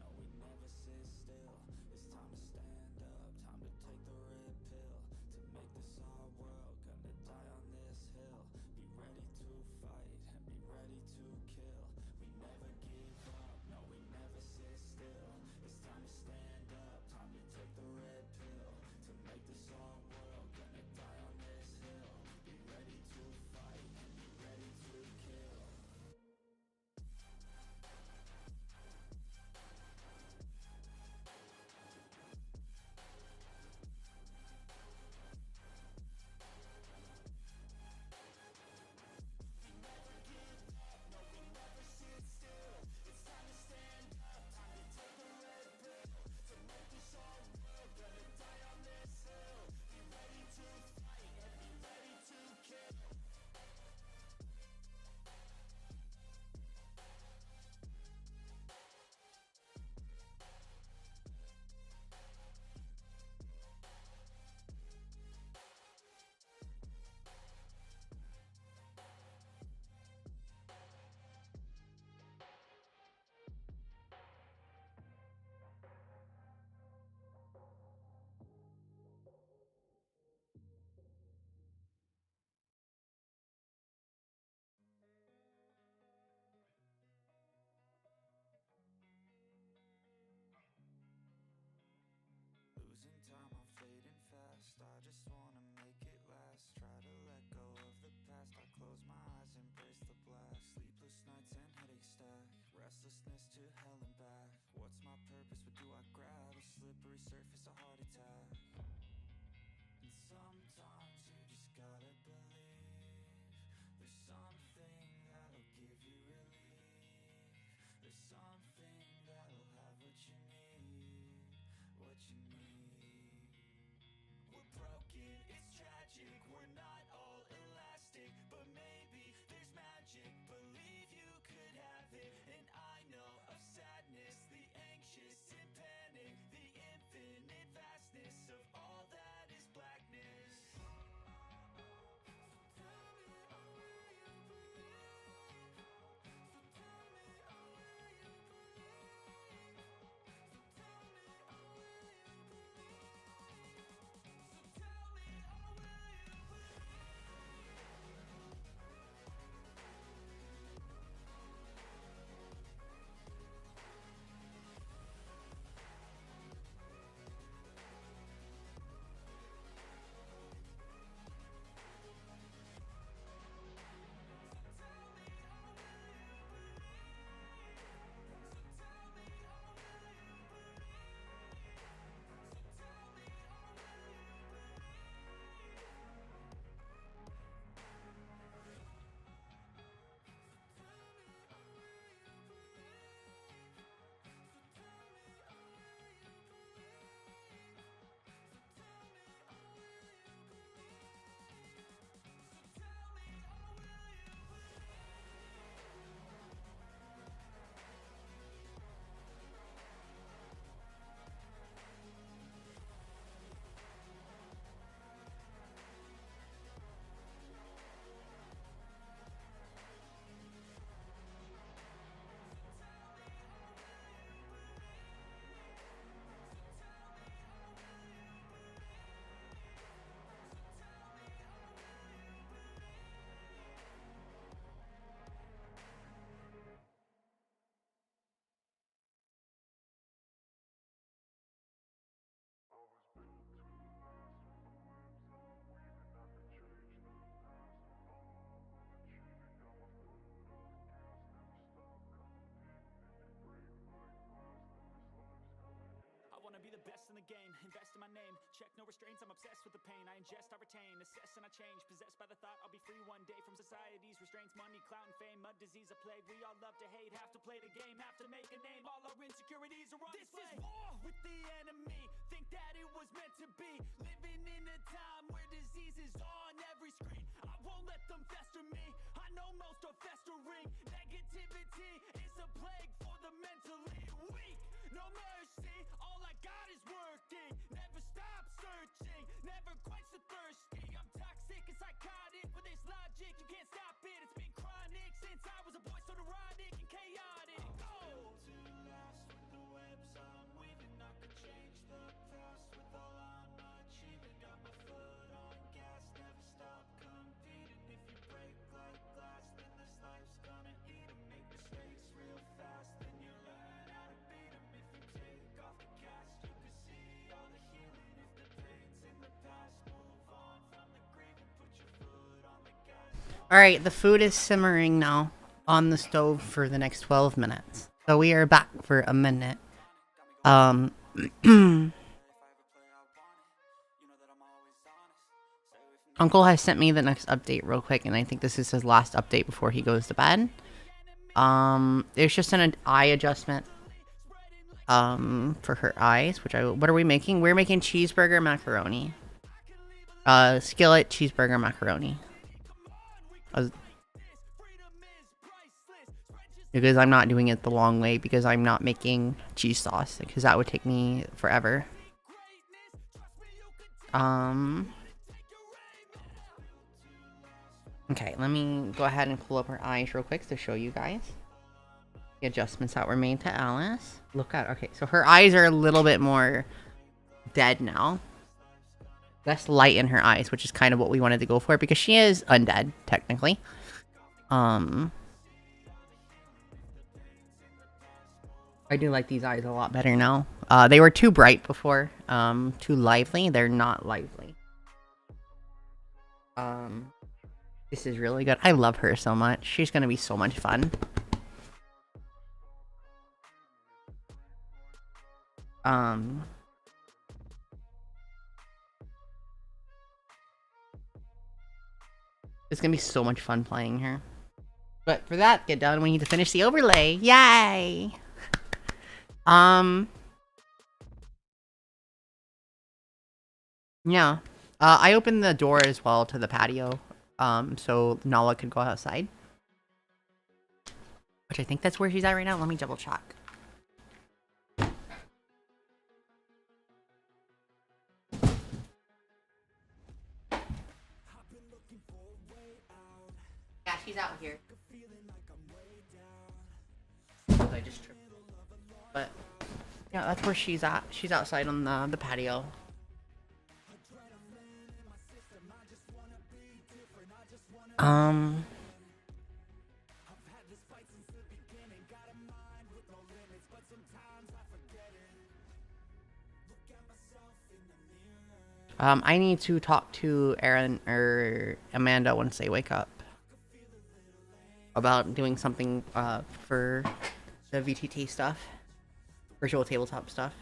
No, we never sit still. It's time to stand up, time to take the red pill, to make this our world. Gonna die on this hill. Be ready to fight and be ready to kill. We never give up, no, we never sit still. It's time to stand up, time to take the red pill, to make this our world. Gonna die on this hill. Be ready to fight and be ready to kill. Losing time, I'm fading fast. I just wanna make it last. Try to let go of the past. I close my eyes, embrace the blast. Sleepless nights and headaches stack. Restlessness to hell and back. What's my purpose? What do I grab? A slippery surface, a heart attack. And sometimes you just gotta believe there's something that'll give you relief. There's something that'll have what you need. What you need. We're broken, it's tragic. We're not all elastic, but maybe there's magic. Believe you could have it. And I know of sadness, the anxious and panic, the infinite vastness of all that is blackness. wanna be the best in the game, invest in my name, check no restraints, I'm obsessed with the pain. I ingest, I retain, assess and I change, possessed by the thought I'll be free one day from society's restraints. Money, clout and fame, mud, disease, a plague. We all love to hate, have to play the game, have to make a name. All our insecurities are on display. This is war with the enemy, think that it was meant to be. Living in a time where disease is on every screen. I won't let them fester me, I no more still festering. Negativity is a plague for the mentally weak. No mercy, all I got is working. Never stop searching, never quite so thirsty. I'm toxic and psychotic, with this logic, you can't stop it. It's been chronic since I was a boy, so neurotic and chaotic. Oh, to last with the webs I'm weaving. I could change the past with all I'm achieving. Got my foot on gas, never stop competing. If you break like glass, then this life's gonna eat 'em. Make mistakes real fast, then you learn how to beat 'em. If you take off the cast, you can see all the healing. If the pain's in the past, move on from the grieving. Put your foot on the gas. Alright, the food is simmering now on the stove for the next 12 minutes. So we are back for a minute. Uncle has sent me the next update real quick, and I think this is his last update before he goes to bed. There's just an eye adjustment for her eyes, what are we making? We're making cheeseburger macaroni. Skillet cheeseburger macaroni. Because I'm not doing it the long way, because I'm not making cheese sauce, because that would take me forever. Okay, let me go ahead and pull up her eyes real quick to show you guys the adjustments that were made to Alice. Look at, okay, so her eyes are a little bit more dead now. Less light in her eyes, which is kind of what we wanted to go for, because she is undead, technically. I do like these eyes a lot better now. They were too bright before, too lively. They're not lively. This is really good. I love her so much. She's gonna be so much fun. It's gonna be so much fun playing her. But for that, get done, we need to finish the overlay. Yay! Yeah. I opened the door as well to the patio, so Nala could go outside. Which I think that's where she's at right now. Let me double check. Yeah, she's out here. I just tripped. But yeah, that's where she's at. She's outside on the patio. I need to talk to Aaron or Amanda once they wake up about doing something for the VTT stuff, virtual tabletop stuff.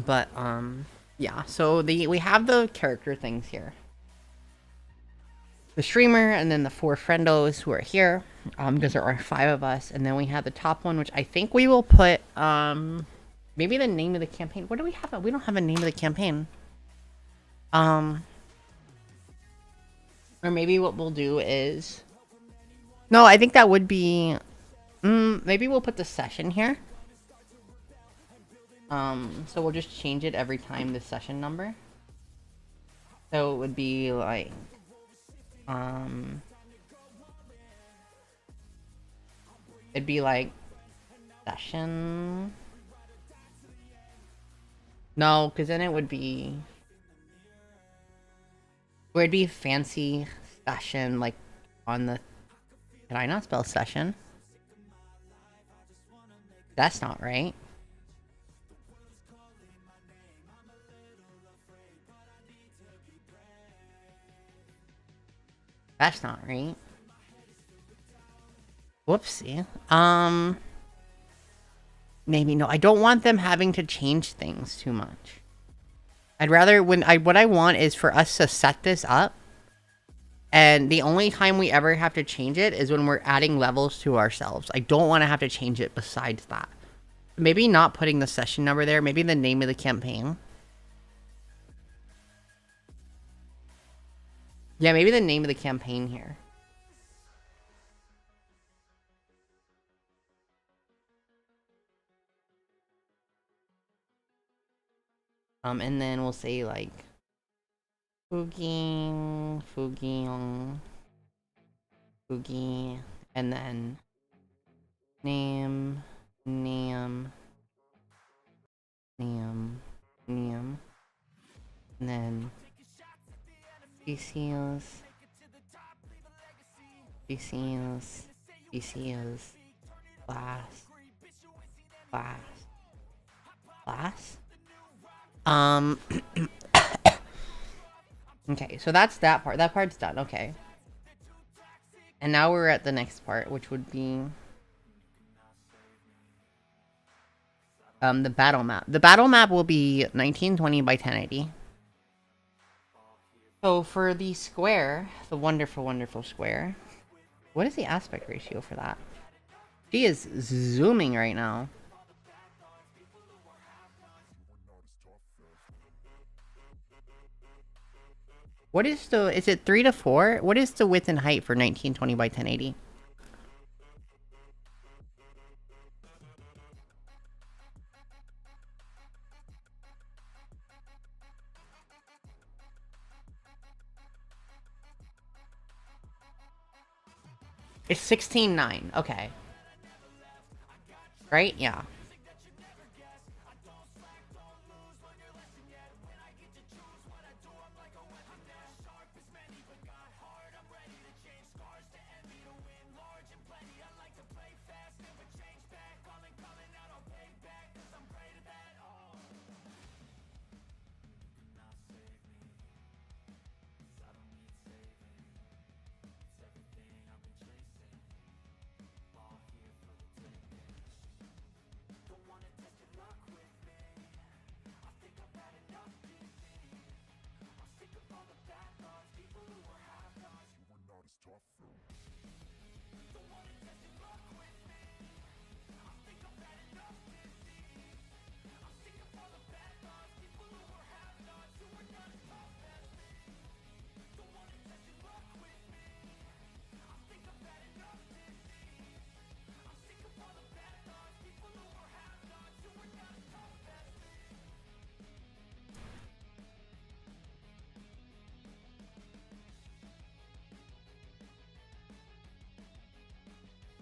But yeah, so we have the character things here. The streamer, and then the 4 friendos who are here, because there are 5 of us, and then we have the top one, which I think we will put maybe the name of the campaign. What do we have? We don't have a name of the campaign. Or maybe what we'll do is, no, I think that would be, maybe we'll put the session here. So we'll just change it every time, the session number. So it would be like, it'd be like session. No, because then it would be, where it'd be fancy session, like on the, can I not spell session? That's not right. That's not right. Whoopsie. Maybe no. I don't want them having to change things too much. I'd rather what I want is for us to set this up And the only time we ever have to change it is when we're adding levels to ourselves. I don't want to have to change it besides that. Maybe not putting the session number there. Maybe the name of the campaign. Yeah, maybe the name of the campaign here. And then we'll say like Fuging, Fugi, and then name, and then DCOs, class. Okay, so that's that part. That part's done. Okay. And now we're at the next part, which would be the battle map. The battle map will be 1920 by 1080. So for the square, the wonderful, wonderful square, what is the aspect ratio for that? She is zooming right now. What is the, is it 3 to 4? What is the width and height for 1920 by 1080? It's 16:9. Okay. Right? Yeah.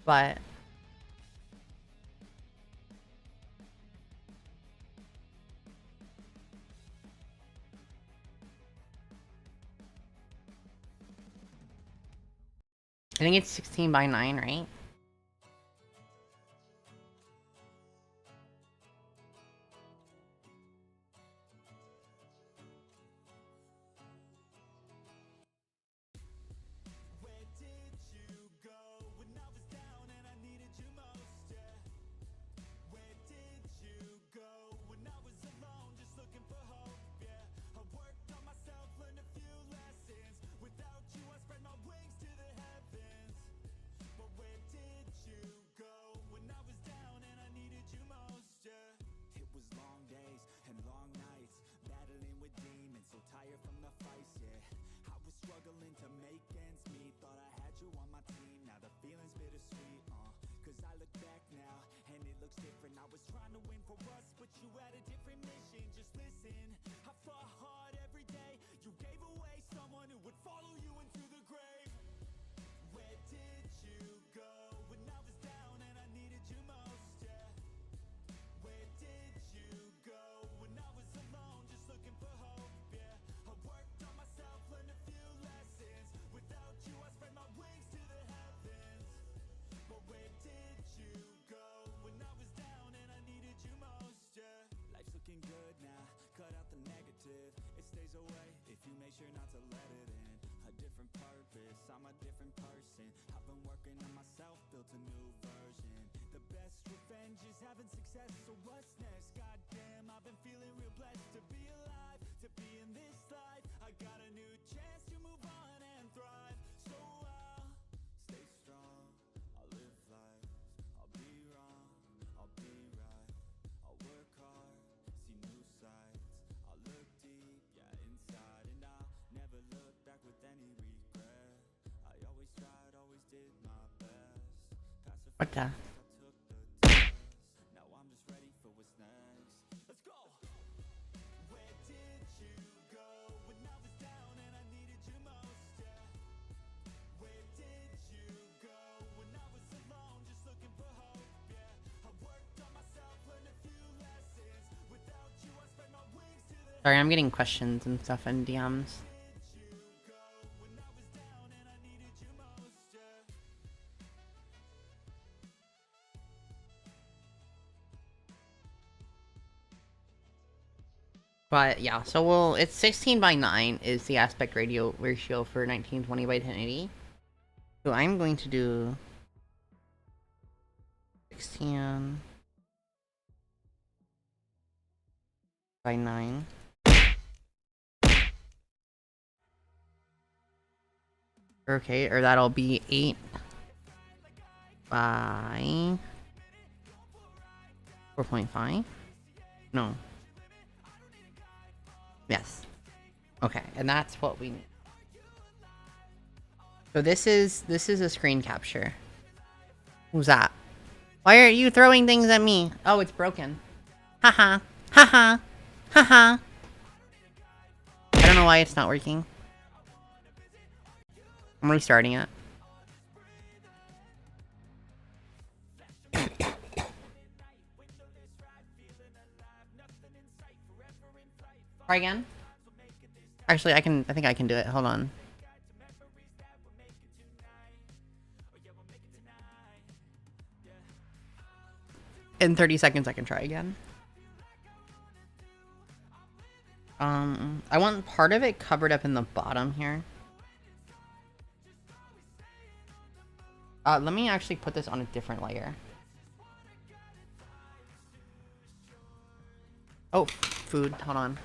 But I think it's 16:9, right? To be in this life, I got a new chance to move on and thrive. What the? Sorry, I'm getting questions and stuff in DMs. But yeah, so it's 16:9 is the aspect ratio for 1920 by 1080. So I'm going to do 16:9. Okay, or that'll be 8 by 4.5. No. Yes. Okay, and that's what we need. So this is a screen capture. Who's that? Why are you throwing things at me? Oh, it's broken. Haha. Haha. Haha. I don't know why it's not working. I'm restarting it. Try again. Actually, I think I can do it. Hold on. In 30 seconds, I can try again. I want part of it covered up in the bottom here. Let me actually put this on a different layer. Oh, food. Hold on.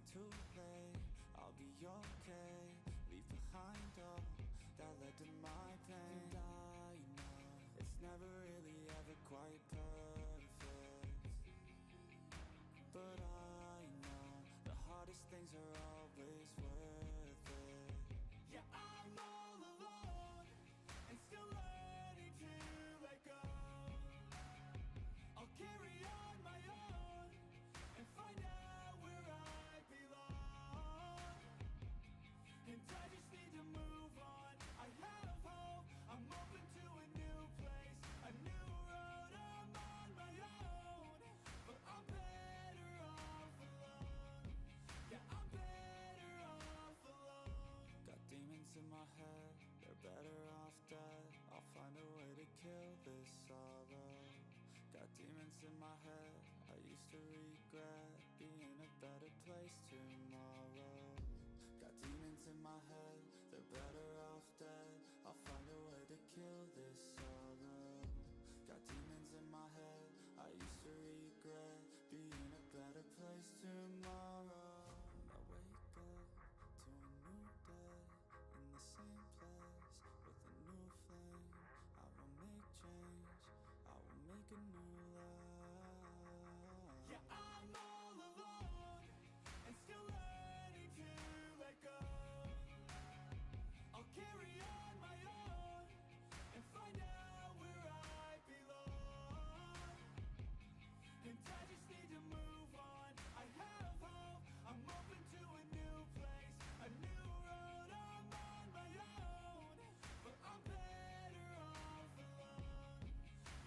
not too late, I'll be okay. Leave behind all that led to my pain. I know it's never really ever quite perfect, but I know the hardest things are always worth it. Yeah, I'm all alone and still learning to let go. I'll carry on my own and find out where I belong. And I just need to move on. I have hope, I'm open to a new place, a new road. I'm on my own, but I'm better off alone. Yeah, I'm better off alone. Got demons in my head, they're better off dead. I'll find a way to kill this sorrow. Got demons in my head, I used to regret being a better place tomorrow. Got demons in my head, they're better off dead. I'll find a way to kill this sorrow. Got demons in my head, I used to regret being a better place tomorrow. I wake up to a new day in the same place with a new flame. I will make change, I will make a new life. Yeah, I'm all alone and still learning to let go. I'll carry on my own and find out where I belong. And I just need to move on. I have hope, I'm open to a new place, a new road. I'm on my own, but I'm better off alone.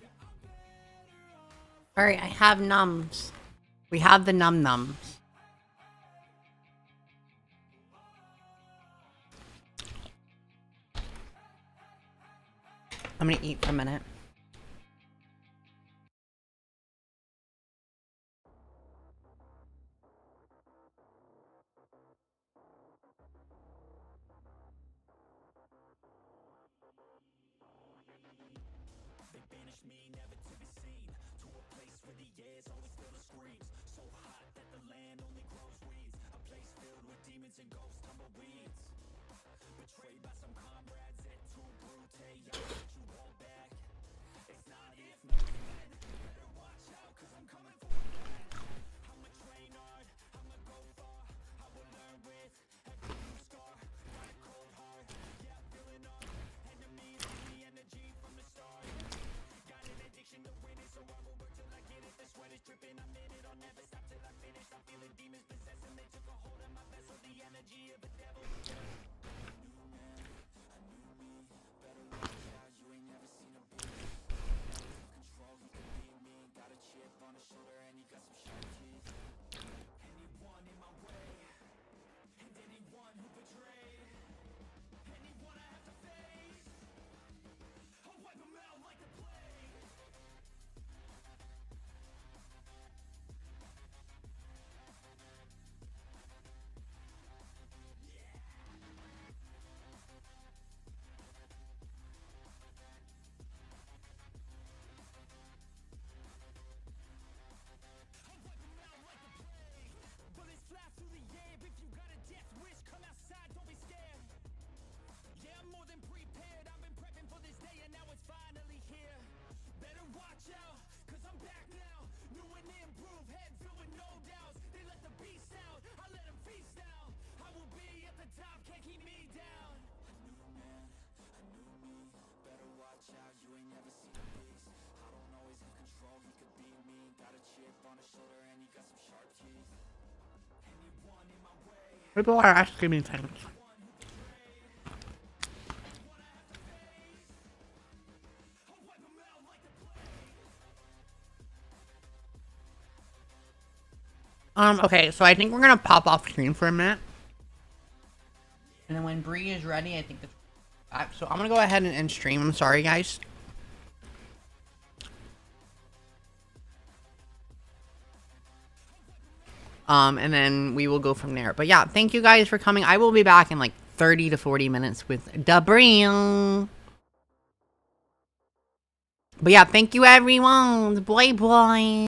Yeah, I'm better off. Alright, I have nums. We have the nums. I'm gonna eat for a minute. They banished me, never to be seen, to a place where the air's always filled with screams. So hot that the land only grows weeds. A place filled with demons and ghosts, tumbleweeds. Betrayed by some comrades, et tu brute. I'll get you all back. It's not if, no when. Better watch out, cause I'm coming for a plan. I'ma train hard, I'ma go far. I will learn with every new scar. Got a cold heart, yeah, I'm feeling up. Enemies give me energy from the start. Got an addiction to winning, so I will work till I get it. The sweat is dripping, I'm in it, I'll never stop till I finish. I'm feeling demons possessing, they took a hold of my vessel. The energy of a devil. New man, a new me. Better watch out, you ain't never seen a beast. Control, he could be me. Got a chip on his shoulder and he got some sharp teeth. Anyone in my way, and anyone who betrayed, anyone I have to face, I'll wipe them out like the plague. Bullets fly through the air. If you got a death wish, come outside, don't be scared. Yeah, I'm more than prepared. I've been prepping for this day and now it's finally here. Better watch out, cause I'm back now. New and improved, head filled with no doubts. They let the beast out, I let them feast now. I will be at the top, can't keep me down. A new man, a new me. Better watch out, you ain't never seen a beast. I don't always have control, he could be me. Got a chip on his shoulder and he got some sharp teeth. Anyone in my way, People are asking me things. I'll wipe them out like the plague. Okay, so I think we're gonna pop off screen for a minute. And then when Bree is ready, I think it's... so I'm gonna go ahead and end stream. I'm sorry, guys. And then we will go from there. But yeah, thank you guys for coming. I will be back in like 30 to 40 minutes with Dabril. But yeah, thank you everyone. Bye bye.